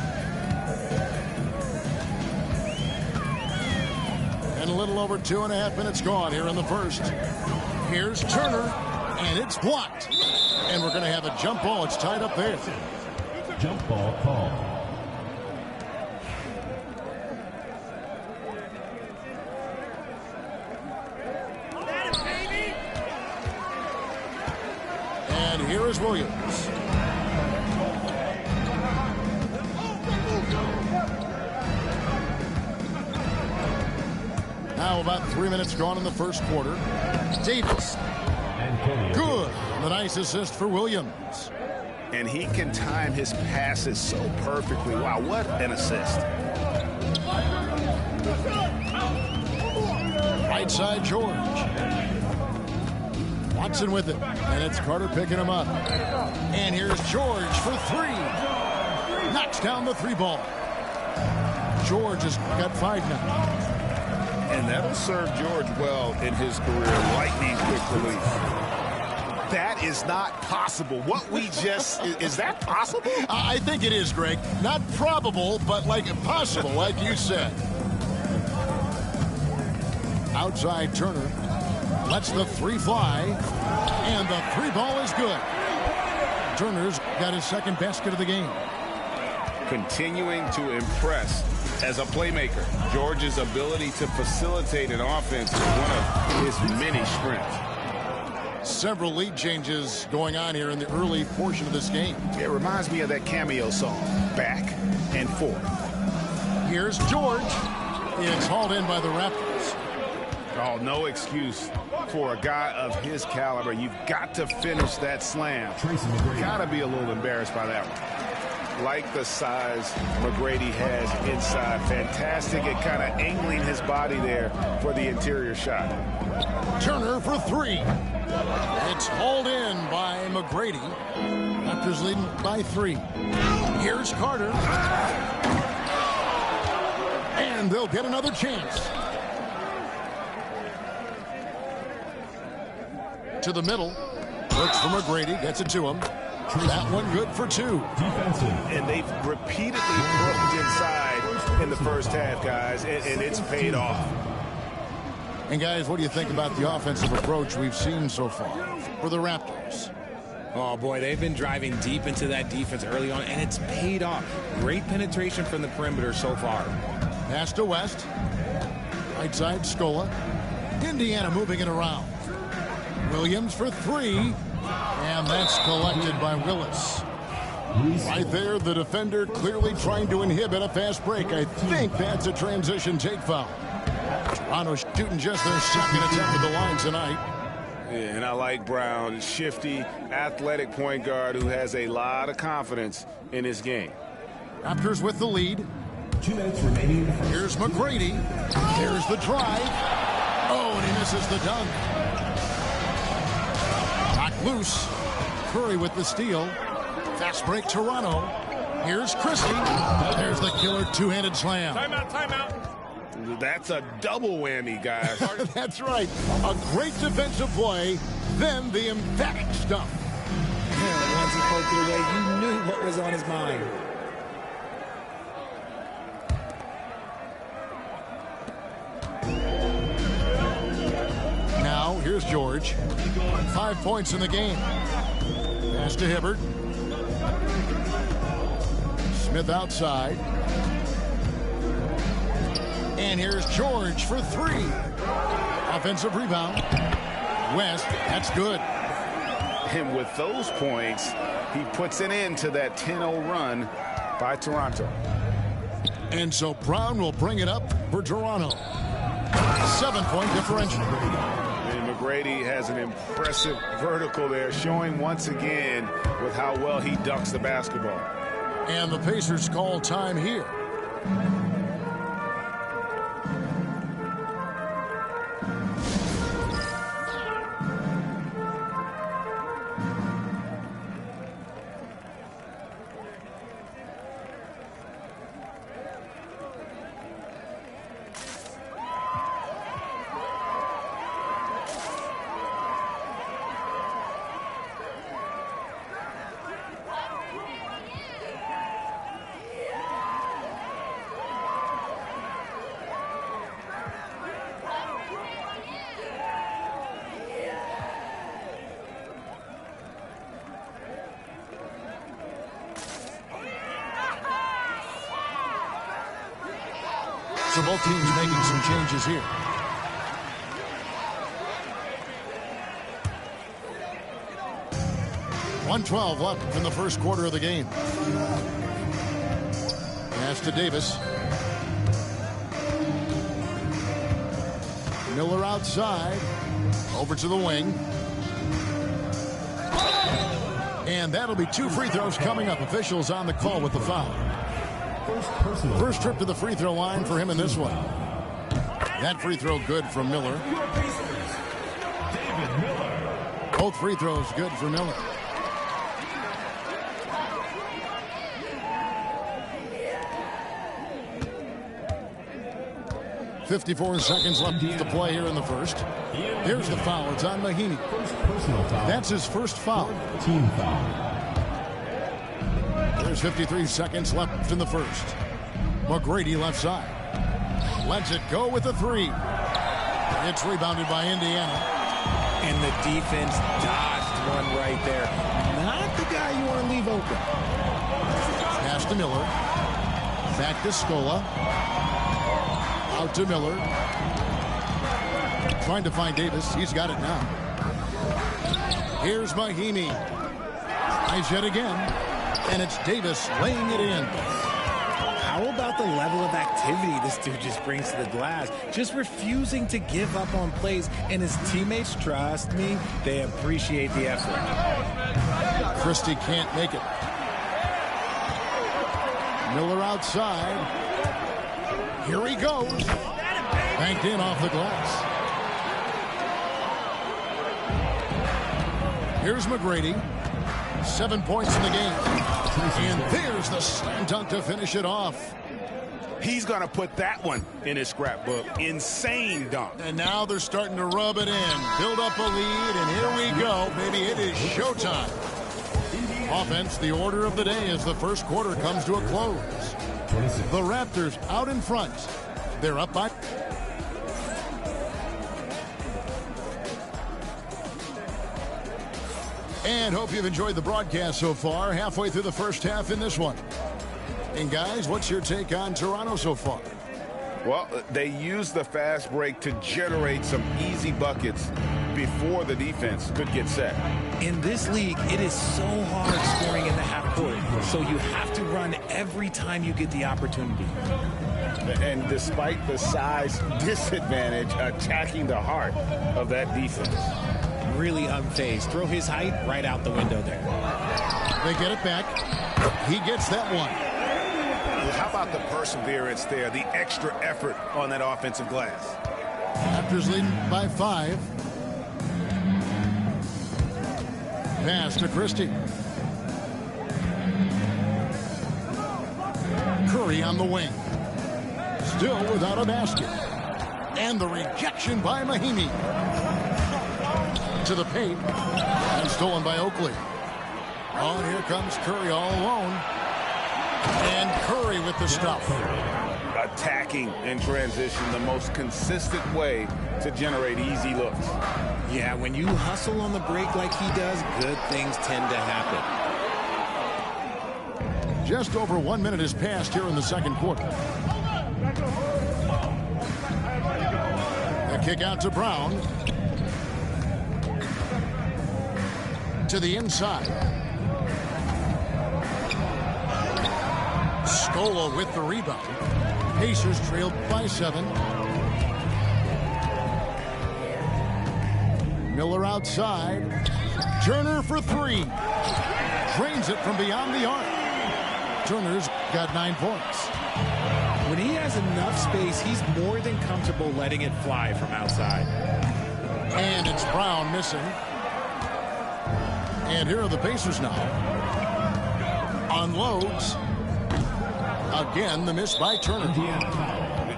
And a little over 2.5 minutes gone here in the first. Here's Turner, and it's blocked. And we're going to have a jump ball. It's tied up there. Jump ball call. And here is Williams. Now about 3 minutes gone in the first quarter. Davis. Good. The nice assist for Williams. And he can time his passes so perfectly. Wow, what an assist. Right side, George. Watson with it, and it's Carter picking him up. And here's George for three. Knocks down the three ball. George has got 5 now. And that'll serve George well in his career. Lightning quick release. That is not possible. What we just, is that possible? I think it is, Greg. Not probable, but like possible, like you said. Outside Turner. Lets the three fly. And the three ball is good. Turner's got his second basket of the game. Continuing to impress as a playmaker. George's ability to facilitate an offense is one of his many strengths. Several lead changes going on here in the early portion of this game. It reminds me of that cameo song, Back and Forth. Here's George. It's hauled in by the Raptors. Oh, no excuse for a guy of his caliber. You've got to finish that slam. Got to be a little embarrassed by that one. Like the size McGrady has inside. Fantastic at kind of angling his body there for the interior shot. Turner for three. It's hauled in by McGrady. Raptors leading by 3. Here's Carter. And they'll get another chance. To the middle. Looks for McGrady. Gets it to him. That one good for 2. And they've repeatedly broken inside in the first half, guys, and it's paid off. And, guys, what do you think about the offensive approach we've seen so far for the Raptors? Oh, boy, they've been driving deep into that defense early on, and it's paid off. Great penetration from the perimeter so far. Pass to West. Right side, Scola. Indiana moving it around. Williams for 3. And that's collected by Willis. Right there, the defender clearly trying to inhibit a fast break. I think that's a transition take foul. Toronto shooting just their second attempt at the line tonight. Yeah, and I like Brown, shifty, athletic point guard who has a lot of confidence in his game. Raptors with the lead. 2 minutes remaining. Here's McGrady. There's the drive. Oh, and he misses the dunk. Knocked loose. Curry with the steal. Fast break, Toronto. Here's Christie. There's the killer two-handed slam. Timeout. That's a double whammy, guys. That's right. A great defensive play, then the emphatic stuff. Yeah, once he poked it away, you knew what was on his mind. Now, here's George. 5 points in the game. Pass to Hibbert. Smith outside. And here's George for 3. Offensive rebound. West, that's good. And with those points, he puts an end to that 10-0 run by Toronto. And so Brown will bring it up for Toronto. 7-point differential. And McGrady has an impressive vertical there, showing once again with how well he ducks the basketball. And the Pacers call time here. So both teams making some changes here. .112 left in the first quarter of the game. Pass to Davis. Miller outside. Over to the wing. And that'll be 2 free throws coming up. Officials on the call with the foul. First trip to the free throw line for him in this one. That free throw good from Miller. Both free throws good for Miller. .54 seconds left to play here in the first. Here's the foul. It's on Mahinmi. That's his first foul. Team foul. There's 53 seconds left in the first. McGrady left side. Lets it go with a three. It's rebounded by Indiana. And the defense dodged one right there. Not the guy you want to leave open. Pass to Miller. Back to Scola. Out to Miller. Trying to find Davis. He's got it now. Here's Mahinmi. Tries yet again. And it's Davis laying it in. How about the level of activity this dude just brings to the glass? Just refusing to give up on plays. And his teammates, trust me, they appreciate the effort. Christie can't make it. Miller outside. Here he goes. Banked in off the glass. Here's McGrady. 7 points in the game. And there's the slam dunk to finish it off. He's going to put that one in his scrapbook. Insane dunk. And now they're starting to rub it in. Build up a lead, and here we go. Baby, it is showtime. Offense, the order of the day as the first quarter comes to a close. The Raptors out in front. They're up by... And hope you've enjoyed the broadcast so far. Halfway through the first half in this one. And guys, what's your take on Toronto so far? Well, they used the fast break to generate some easy buckets before the defense could get set. In this league, it is so hard scoring in the half court. So you have to run every time you get the opportunity. And despite the size disadvantage, attacking the heart of that defense. Really unfazed. Throw his height right out the window there. They get it back. He gets that one. How about the perseverance there, the extra effort on that offensive glass? Raptors leading by 5. Pass to Christie. Curry on the wing. Still without a basket. And the rejection by Mahinmi. To the paint. And stolen by Oakley. Oh, here comes Curry all alone. And Curry with the stuff. Attacking in transition, the most consistent way to generate easy looks. Yeah, when you hustle on the break like he does, good things tend to happen. Just over 1 minute has passed here in the second quarter. The kick out to Brown. To the inside. Scola with the rebound. Pacers trailed by 7. Miller outside. Turner for 3. Drains it from beyond the arc. Turner's got 9 points. When he has enough space, he's more than comfortable letting it fly from outside. And it's Brown missing. And here are the Pacers now. Unloads. Again, the miss by Turner.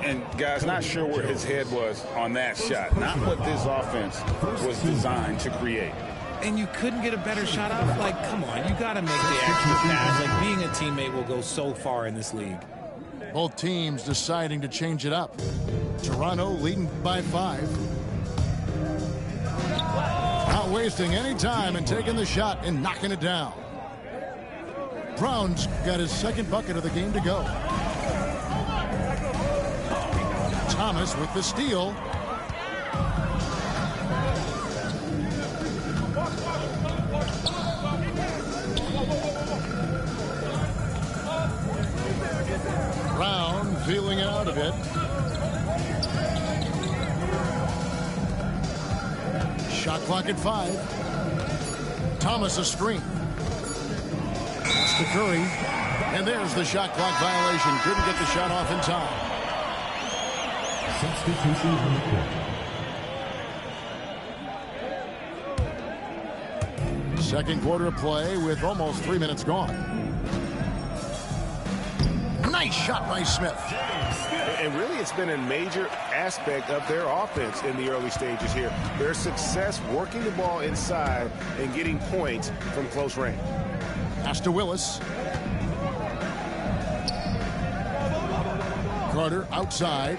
And guys, not sure where his head was on that shot. Not what this offense was designed to create. And you couldn't get a better shot off? Like, come on, you got to make the extra pass. Like, being a teammate will go so far in this league. Both teams deciding to change it up. Toronto leading by 5. Not wasting any time and taking the shot and knocking it down. Brown's got his second bucket of the game to go. Thomas with the steal. Brown feeling it out a bit. Shot clock at 5. Thomas a screen. That's to Curry. And there's the shot clock violation. Couldn't get the shot off in time. Substitution on the court. Second quarter of play with almost 3 minutes gone. Nice shot by Smith. And really, it's been a major aspect of their offense in the early stages here. Their success working the ball inside and getting points from close range. Pass to Willis. Carter outside.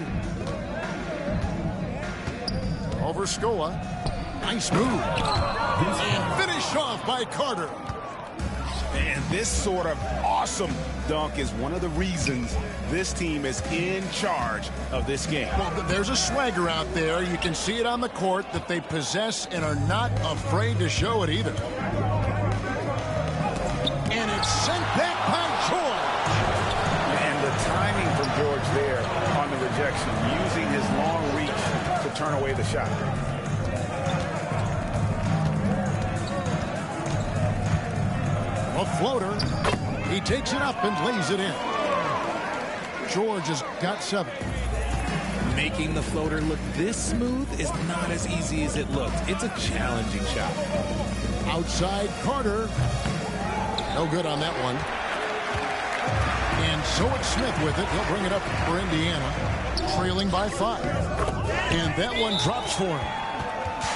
Over Scola. Nice move. And finished off by Carter. And this sort of awesome dunk is one of the reasons this team is in charge of this game. Well, there's a swagger out there. You can see it on the court that they possess and are not afraid to show it either. And it's sent back by George. And the timing from George there on the rejection, using his long reach to turn away the shot. A floater. He takes it up and lays it in. George has got 7. Making the floater look this smooth is not as easy as it looks. It's a challenging shot. Outside Carter. No good on that one. And so it's Smith with it. He'll bring it up for Indiana. Trailing by 5. And that one drops for him.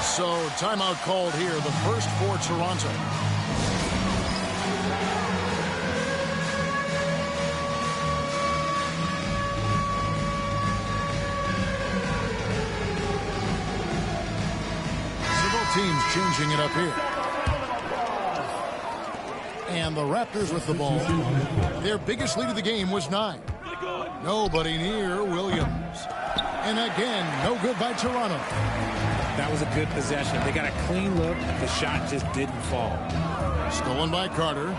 So timeout called here. The first for Toronto. Teams changing it up here. And the Raptors with the ball. Their biggest lead of the game was 9. Nobody near Williams. And again, no good by Toronto. That was a good possession. They got a clean look. The shot just didn't fall. Stolen by Carter.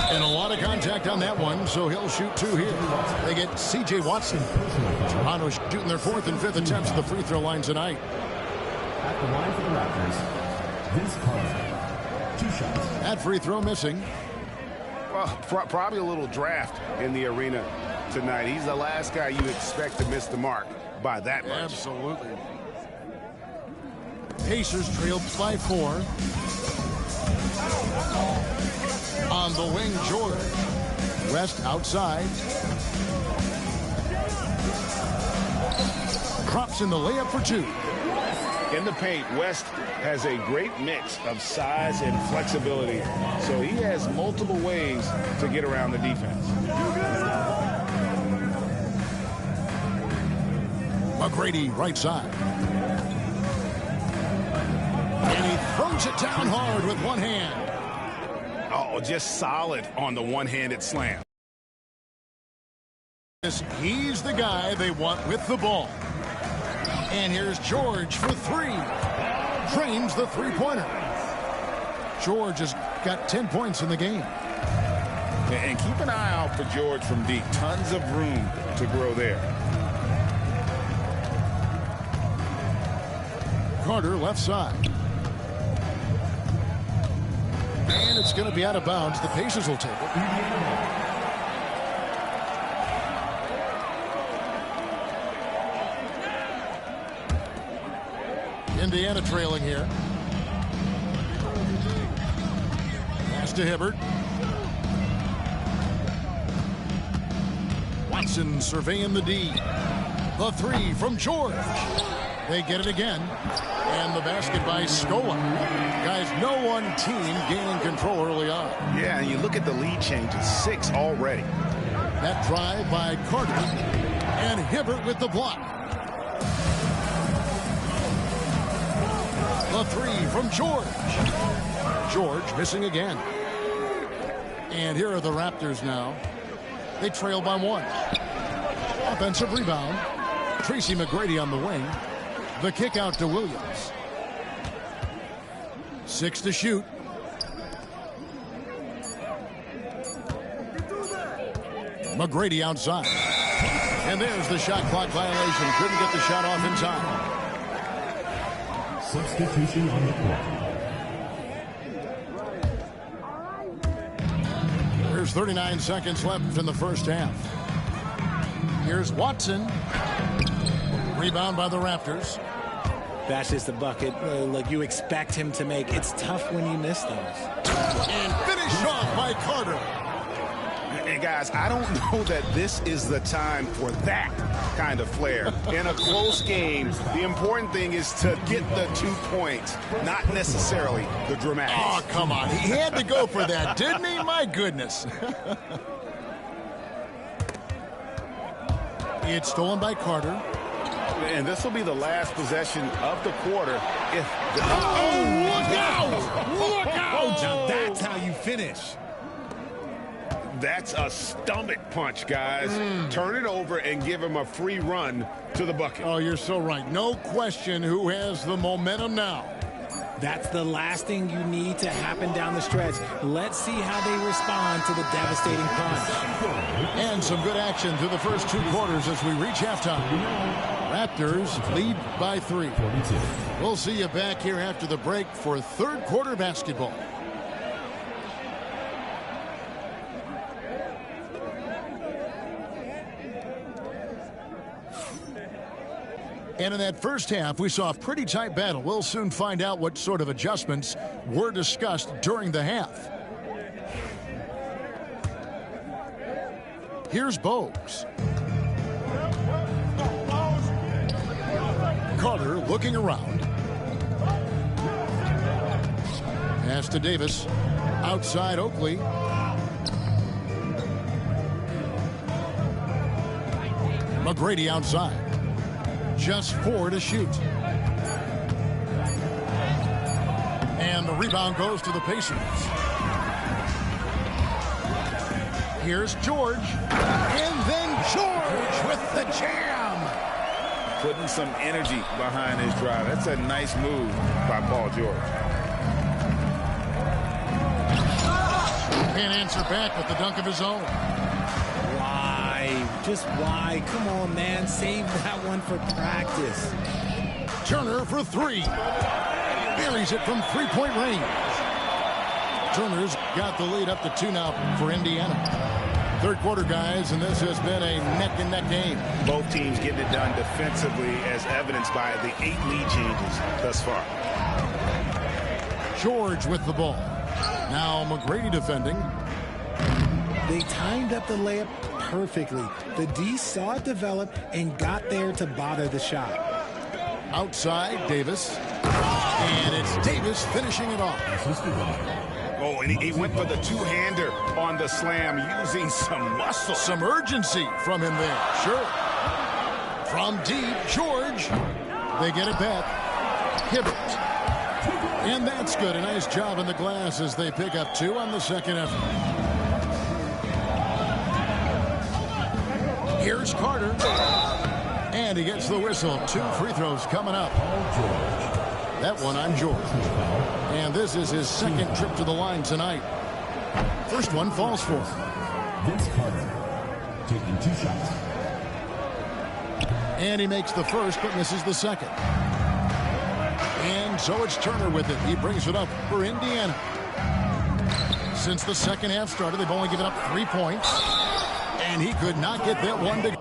And a lot of contact on that one, so he'll shoot 2 here. They get C.J. Watson. Toronto shooting their 4th and 5th attempts at the free throw line tonight. At the line for the Raptors, Vince Carter. 2 shots. That free throw missing. Well, probably a little draft in the arena tonight. He's the last guy you expect to miss the mark by that much. Absolutely. Pacers trailed by 4. On the wing, George. West outside. Drops in the layup for 2. In the paint, West has a great mix of size and flexibility. So he has multiple ways to get around the defense. McGrady right side. And he throws it down hard with one hand. Oh, just solid on the one-handed slam. He's the guy they want with the ball. And here's George for 3. Drains the three-pointer. George has got 10 points in the game. And keep an eye out for George from deep. Tons of room to grow there. Carter left side. And it's going to be out of bounds. The Pacers will take it. Indiana trailing here. Pass to Hibbert. Watson surveying the D. The 3 from George. They get it again. And the basket by Scola. Guys, no one team gaining control early on. Yeah, and you look at the lead changes. 6 already. That drive by Carter. And Hibbert with the block. The 3 from George. George missing again. And here are the Raptors now. They trail by 1. Offensive rebound. Tracy McGrady on the wing. The kick out to Williams. 6 to shoot. McGrady outside. And there's the shot clock violation. Couldn't get the shot off in time. Substitution on the court. There's 39 seconds left in the first half. Here's Watson. Rebound by the Raptors. That's just a bucket like you expect him to make. It's tough when you miss those. And finished off by Carter. And guys, I don't know that this is the time for that kind of flair. In a close game, the important thing is to get the 2 points, not necessarily the dramatics. Oh, come on. He had to go for that, didn't he? My goodness. It's stolen by Carter. And this will be the last possession of the quarter. Look out! Look out! Now that's how you finish. That's a stomach punch, guys. Turn it over and give him a free run to the bucket. Oh, you're so right. No question who has the momentum now. That's the last thing you need to happen down the stretch. Let's see how they respond to the devastating punch. And some good action through the first 2 quarters as we reach halftime. Raptors lead by 3. We'll see you back here after the break for third quarter basketball. And in that first half, we saw a pretty tight battle. We'll soon find out what sort of adjustments were discussed during the half. Here's Bogues. Carter looking around. Pass to Davis. Outside Oakley. McGrady outside. Just 4 to shoot. And the rebound goes to the Pacers. Here's George. And then George with the jam. Putting some energy behind his drive. That's a nice move by Paul George. Can't answer back with the dunk of his own. Just why? Come on, man. Save that one for practice. Turner for 3. Buries it from 3-point range. Turner's got the lead up to 2 now for Indiana. Third quarter, guys, and this has been a neck-and-neck game. Both teams getting it done defensively as evidenced by the 8 lead changes thus far. George with the ball. Now McGrady defending. They timed up the layup perfectly. The D saw it develop and got there to bother the shot. Outside, Davis. And it's Davis finishing it off. Oh, and he went for the 2-hander on the slam using some muscle. Some urgency from him there. Sure. From deep, George. They get it back. Hibbert. And that's good. A nice job in the glass as they pick up 2 on the second effort. Here's Carter. And he gets the whistle. 2 free throws coming up. That one on George. And this is his second trip to the line tonight. First one falls for him. Vince Carter taking 2 shots. And he makes the first but misses the second. And so it's Turner with it. He brings it up for Indiana. Since the second half started, they've only given up 3 points. And he could not get that one to go.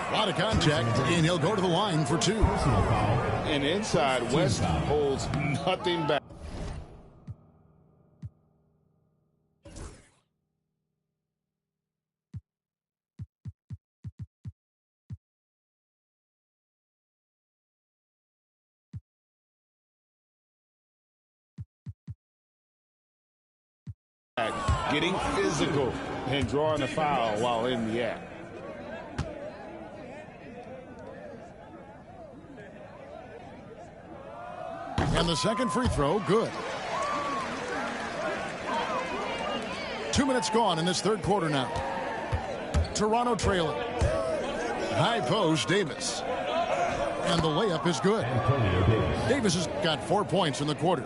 A lot of contact, and he'll go to the line for 2. And inside, West holds nothing back. Getting physical and drawing a foul while in the act. And the second free throw, good. 2 minutes gone in this third quarter now. Toronto trailing. High post, Davis. And the layup is good. Davis has got 4 points in the quarter.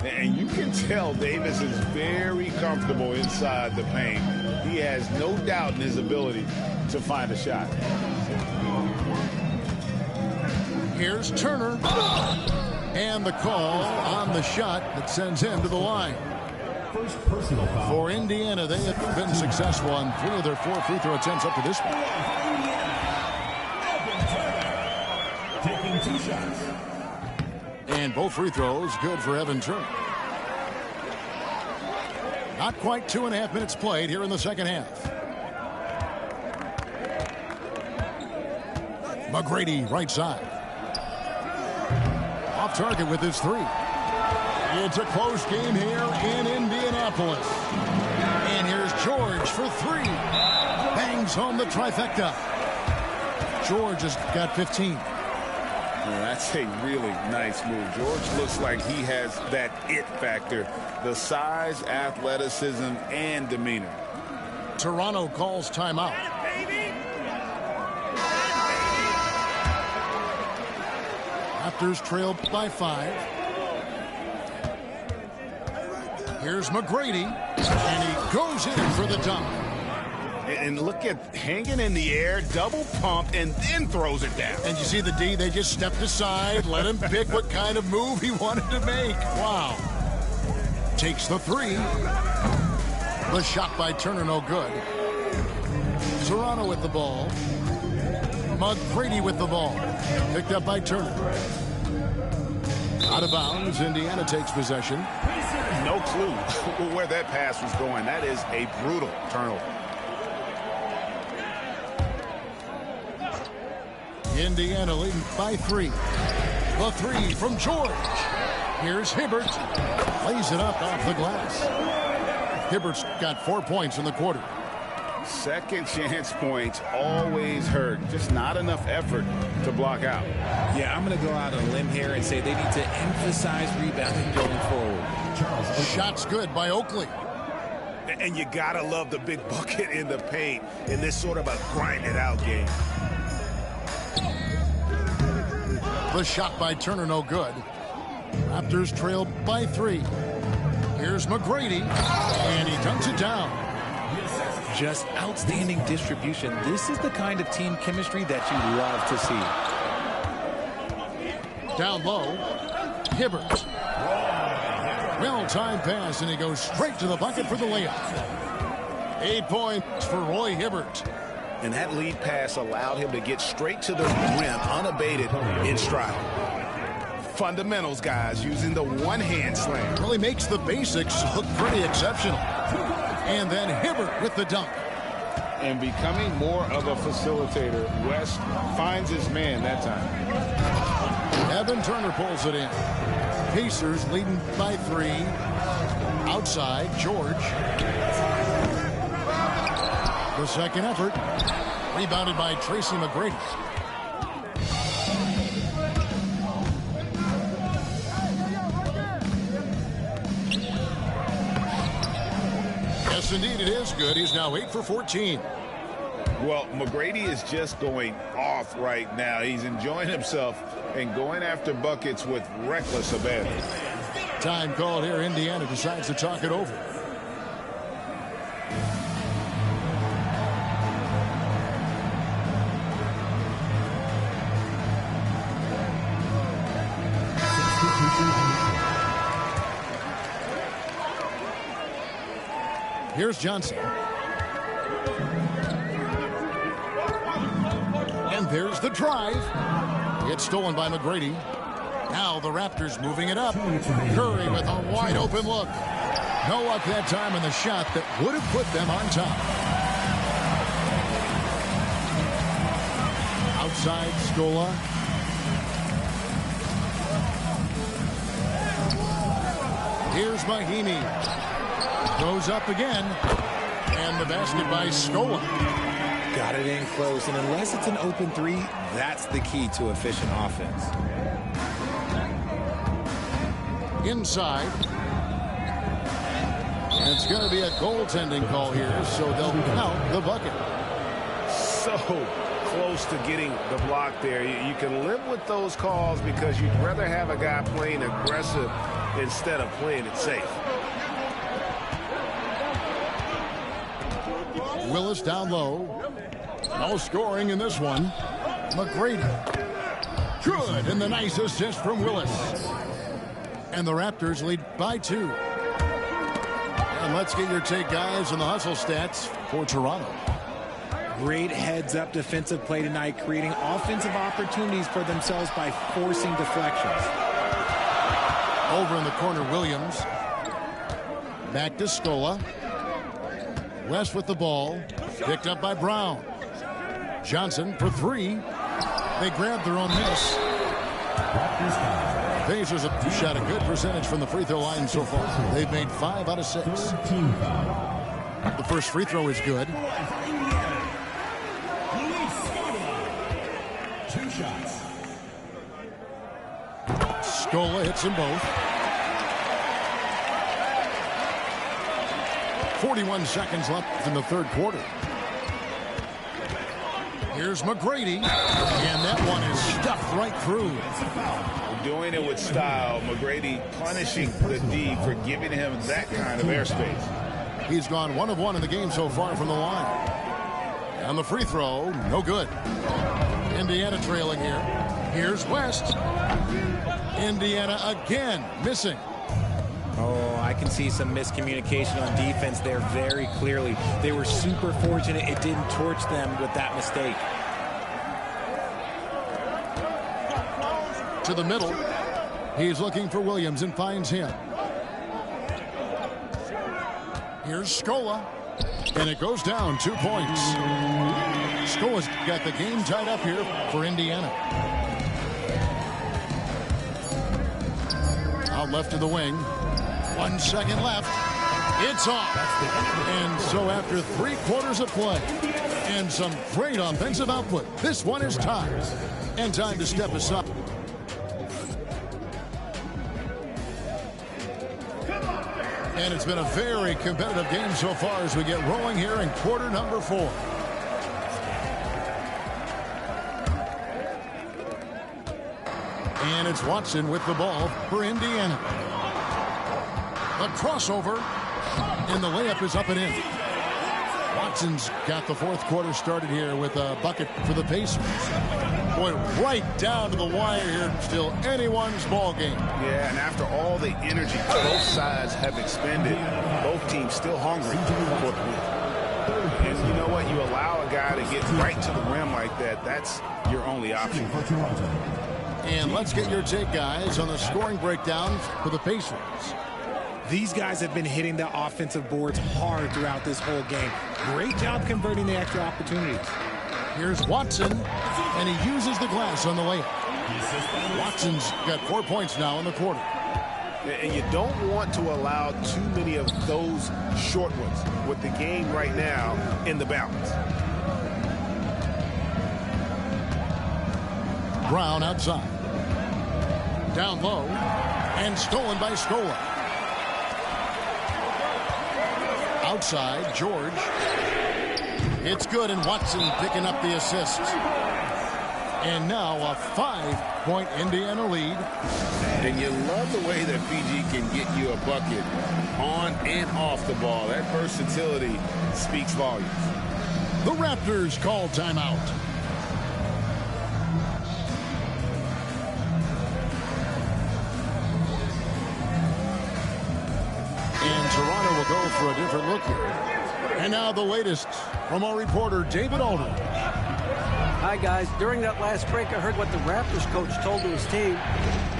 And you can tell Davis is very comfortable inside the paint. He has no doubt in his ability to find a shot. Here's Turner. And the call on the shot that sends him to the line. First personal foul. For Indiana, they have been successful on 3 of their 4 free throw attempts up to this point. Taking 2 shots. And both free throws good for Evan Turner. Not quite 2.5 minutes played here in the second half. McGrady right side. Off target with his 3. It's a close game here in Indianapolis. And here's George for 3. Bangs home the trifecta. George has got 15. Well, that's a really nice move. George looks like he has that it factor. The size, athleticism, and demeanor. Toronto calls timeout. Raptors trail by 5. Here's McGrady, and he goes in for the dunk. And look at hanging in the air, double pump, and then throws it down. And you see the D, they just stepped aside, let him pick what kind of move he wanted to make. Wow. Takes the 3. The shot by Turner, no good. Toronto with the ball. McGrady with the ball. Picked up by Turner. Out of bounds, Indiana takes possession. No clue where that pass was going. That is a brutal turnover. Indiana leading by 3. The 3 from George. Here's Hibbert. Lays it up off the glass. Hibbert's got 4 points in the quarter. Second chance points always hurt. Just not enough effort to block out. Yeah, I'm going to go out on a limb here and say they need to emphasize rebounding going forward. Shot's good by Oakley. And you got to love the big bucket in the paint in this sort of a grind-it-out game. The shot by Turner, no good. Raptors trail by 3. Here's McGrady, and he dunks it down. Just outstanding distribution. This is the kind of team chemistry that you love to see. Down low, Hibbert. Well-timed pass, and he goes straight to the bucket for the layup. 8 points for Roy Hibbert. And that lead pass allowed him to get straight to the rim unabated in stride. Fundamentals, guys, using the one-hand slam. Really makes the basics look pretty exceptional. And then Hibbert with the dunk. And becoming more of a facilitator, West finds his man that time. Evan Turner pulls it in. Pacers leading by 3. Outside, George. The second effort. Rebounded by Tracy McGrady. Yes, indeed, it is good. He's now 8 for 14. Well, McGrady is just going off right now. He's enjoying himself and going after buckets with reckless abandon. Time called here. Indiana decides to talk it over. Here's Johnson. And there's the drive. It's stolen by McGrady. Now the Raptors moving it up. Curry with a wide open look. No luck that time on the shot that would have put them on top. Outside Scola. Here's Mahinmi. Goes up again. And the basket by Scola. Got it in close, and unless it's an open 3, that's the key to efficient offense. Inside. And it's going to be a goaltending call here, so they'll count the bucket. So close to getting the block there. You can live with those calls because you'd rather have a guy playing aggressive instead of playing it safe. Willis down low. No scoring in this one. McGrady. Good, and the nice assist from Willis. And the Raptors lead by 2. And let's get your take, guys, on the hustle stats for Toronto. Great heads-up defensive play tonight, creating offensive opportunities for themselves by forcing deflections. Over in the corner, Williams. Back to Scola. West with the ball. Picked up by Brown. Johnson for 3. They grabbed their own miss. Pacers have shot a good percentage from the free throw line so far. They've made 5 out of 6. The first free throw is good. 2 shots. Scola hits them both. 41 seconds left in the third quarter. Here's McGrady, and that one is stuffed right through. Doing it with style. McGrady punishing the D for giving him that kind of airspace. He's gone 1 of 1 in the game so far from the line. And the free throw, no good. Indiana trailing here. Here's West. Indiana again missing. Oh, I can see some miscommunication on defense there very clearly. They were super fortunate it didn't torch them with that mistake. To the middle. He's looking for Williams and finds him. Here's Scola. And it goes down 2 points. Scola's got the game tied up here for Indiana. Out left of the wing. 1 second left. It's off. And so after 3 quarters of play and some great offensive output, this one is tied. And time to step aside. And it's been a very competitive game so far as we get rolling here in quarter number 4. And it's Watson with the ball for Indiana. A crossover, and the layup is up and in. Watson's got the fourth quarter started here with a bucket for the Pacers. Boy, right down to the wire here. Still anyone's ball game. Yeah, and after all the energy both sides have expended, both teams still hungry for the win. And you know what? You allow a guy to get right to the rim like that. That's your only option. And let's get your take, guys, on the scoring breakdown for the Pacers. These guys have been hitting the offensive boards hard throughout this whole game. Great job converting the extra opportunities. Here's Watson, and he uses the glass on the layup. Watson's got 4 points now in the quarter. And you don't want to allow too many of those short ones with the game right now in the balance. Brown outside. Down low, and stolen by Scola. Outside, George. It's good, and Watson picking up the assist. And now a 5-point Indiana lead. And you love the way that PG can get you a bucket on and off the ball. That versatility speaks volumes. The Raptors call timeout. And Toronto will go for a different look here. And now the latest from our reporter, David Aldridge. Hi, guys. During that last break, I heard what the Raptors coach told to his team.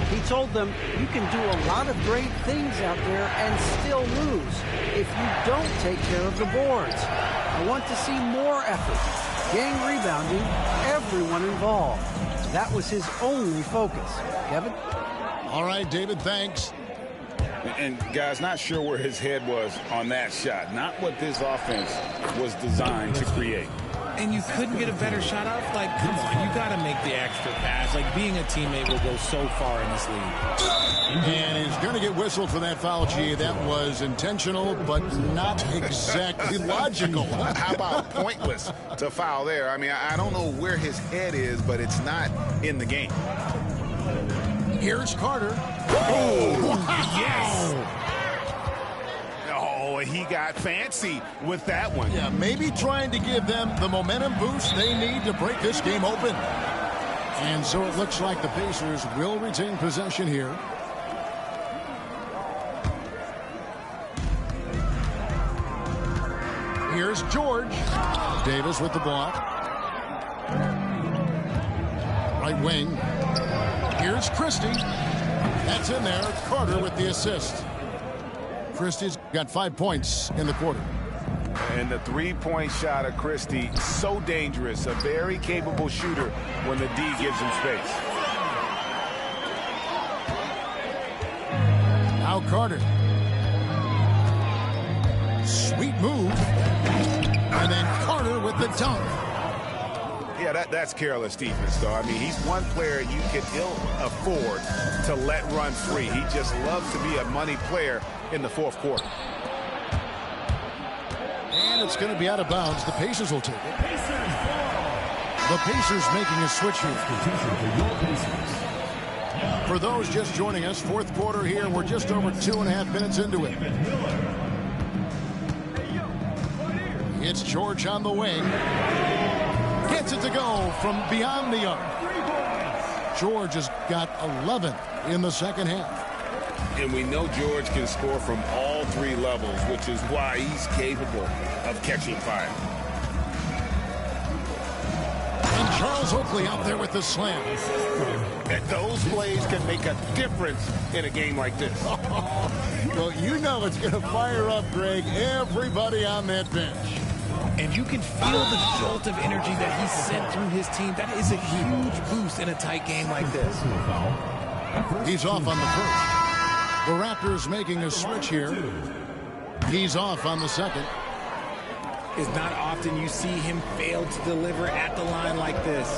He told them, you can do a lot of great things out there and still lose if you don't take care of the boards. I want to see more effort, gang rebounding, everyone involved. That was his only focus. Kevin? All right, David, thanks. And guys, not sure where his head was on that shot. Not what this offense was designed to create. And you couldn't get a better shot off? Like, come on, you got to make the extra pass. Like, being a teammate will go so far in this league. And he's going to get whistled for that foul, G. That was intentional, but not exactly logical. How about pointless to foul there? I mean, I don't know where his head is, but it's not in the game. Here's Carter. Oh, yes! Oh, he got fancy with that one. Yeah, maybe trying to give them the momentum boost they need to break this game open. And so it looks like the Pacers will retain possession here. Here's George. Davis with the block. Right wing. Here's Christie. That's in there. Carter with the assist. Christie's got 5 points in the quarter. And the three-point shot of Christie, so dangerous. A very capable shooter when the D gives him space. Now Carter. Sweet move. And then Carter with the dunk. Yeah, that's careless defense, though. I mean, he's one player you can ill afford to let run free. He just loves to be a money player in the fourth quarter. And it's going to be out of bounds. The Pacers will take it. The Pacers making a switch here. For those just joining us, fourth quarter here. We're just over 2.5 minutes into it. It's George on the wing. Gets it to go from beyond the arc. George has got 11 in the second half. And we know George can score from all three levels, which is why he's capable of catching fire. And Charles Oakley out there with the slam. And those plays can make a difference in a game like this. Well, you know it's going to fire up, Greg, everybody on that bench. And you can feel the jolt of energy that he sent through his team. That is a huge boost in a tight game like this. He's off on the first. The Raptors making a switch here. He's off on the second. It's not often you see him fail to deliver at the line like this.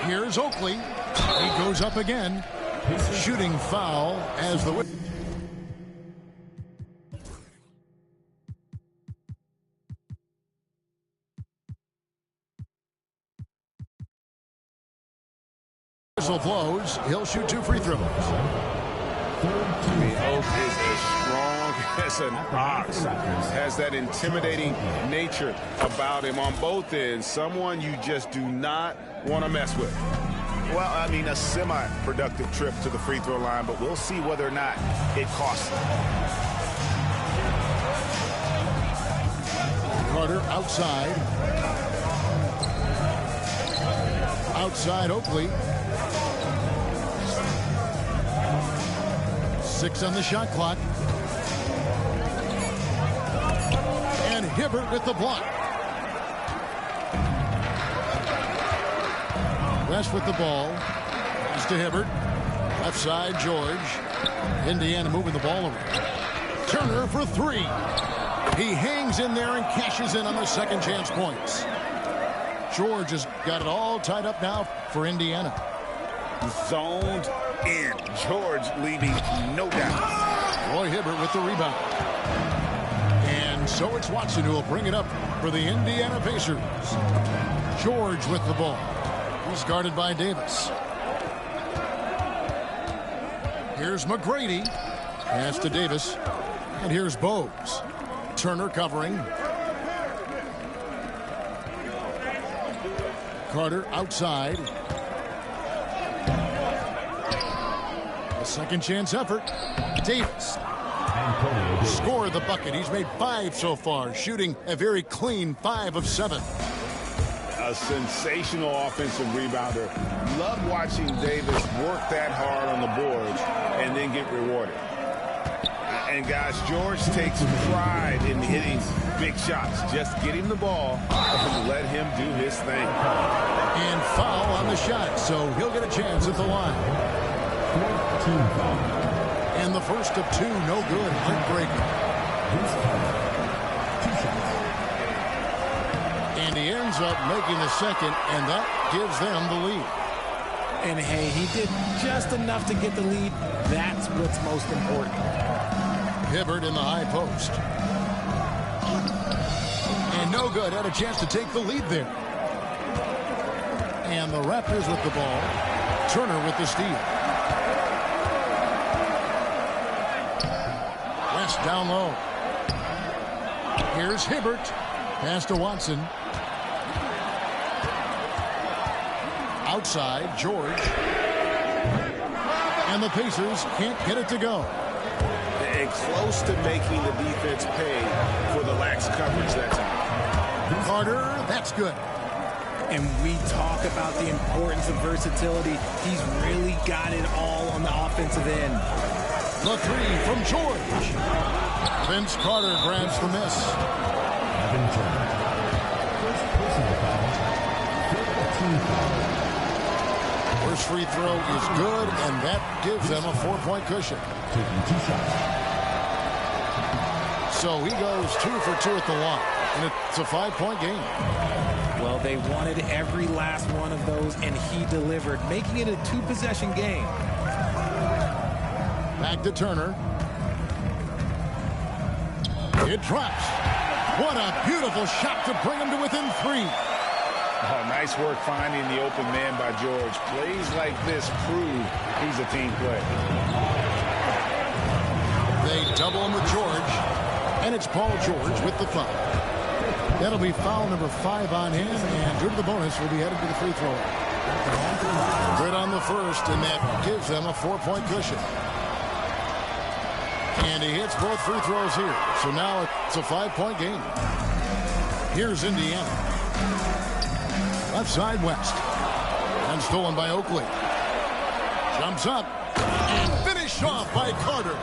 Here's Oakley. He goes up again. Shooting foul as the... whistle blows. He'll shoot 2 free throws. The Oak is as strong as an ox. Has that intimidating nature about him on both ends. Someone you just do not want to mess with. Well, I mean, a semi-productive trip to the free throw line, but we'll see whether or not it costs him. Carter outside. Outside Oakley. 6 on the shot clock. And Hibbert with the block. West with the ball. Pass to Hibbert. Left side, George. Indiana moving the ball around. Turner for 3. He hangs in there and cashes in on the second chance points. George has got it all tied up now for Indiana. Zoned in. George leaving no doubt. Roy Hibbert with the rebound. And so it's Watson who will bring it up for the Indiana Pacers. George with the ball. He's guarded by Davis. Here's McGrady. Pass to Davis. And here's Bowes. Turner covering. Carter outside. A second chance effort. Davis. Score the bucket. He's made 5 so far, shooting a very clean 5 of 7. A sensational offensive rebounder. Love watching Davis work that hard on the boards and then get rewarded. And guys, George takes pride in hitting big shots. Just get him the ball and let him do his thing. And foul on the shot, so he'll get a chance at the line. And the first of 2, no good. Heartbreaker. And he ends up making the second, and that gives them the lead. And hey, he did just enough to get the lead. That's what's most important. Hibbert in the high post. And no good. Had a chance to take the lead there. And the Raptors with the ball. Turner with the steal. West down low. Here's Hibbert. Pass to Watson. Outside, George. And the Pacers can't get it to go. And close to making the defense pay for the lax coverage that time. Carter, that's good. And we talk about the importance of versatility. He's really got it all on the offensive end. The three from George. Vince Carter grabs the miss. Evan George. First personal foul. Team foul. First free throw is good, and that gives them a 4-point cushion. Taking 2 shots. So he goes 2 for 2 at the line, and it's a 5-point game. Well, they wanted every last one of those, and he delivered, making it a 2-possession game. Back to Turner. It drops. What a beautiful shot to bring him to within 3. Oh, nice work finding the open man by George. Plays like this prove he's a team player. They double him with George, and it's Paul George with the foul. That'll be foul number 5 on him, and due to the bonus, will be headed to the free throw line. Good on the first, and that gives them a 4-point cushion. And he hits both free throws here. So now it's a 5-point game. Here's Indiana. Left side West. And stolen by Oakley. Jumps up. And finished off by Carter.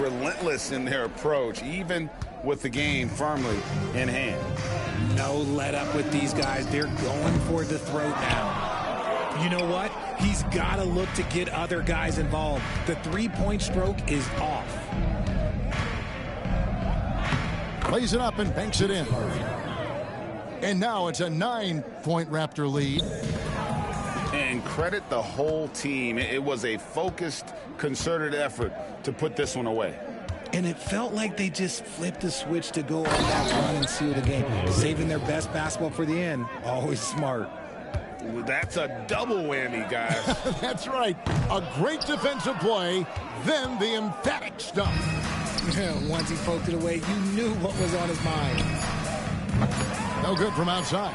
Relentless in their approach, even with the game firmly in hand. No let up with these guys. They're going for the throat now. You know what? He's got to look to get other guys involved. The 3-point stroke is off. Plays it up and banks it in. And now it's a 9-point Raptor lead. And credit the whole team. It was a focused, concerted effort to put this one away. And it felt like they just flipped the switch to go on that run and seal the game. Saving their best basketball for the end. Always smart. That's a double whammy, guys. That's right. A great defensive play, then the emphatic stuff. Once he poked it away, you knew what was on his mind. No good from outside.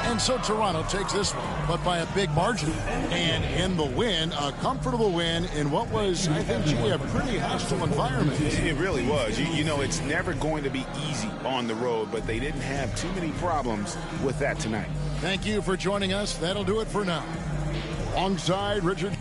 And so Toronto takes this one, but by a big margin. And in the win, a comfortable win in what was, I think, a pretty hostile environment. It really was. You know, it's never going to be easy on the road, but they didn't have too many problems with that tonight. Thank you for joining us. That'll do it for now. Alongside Richard...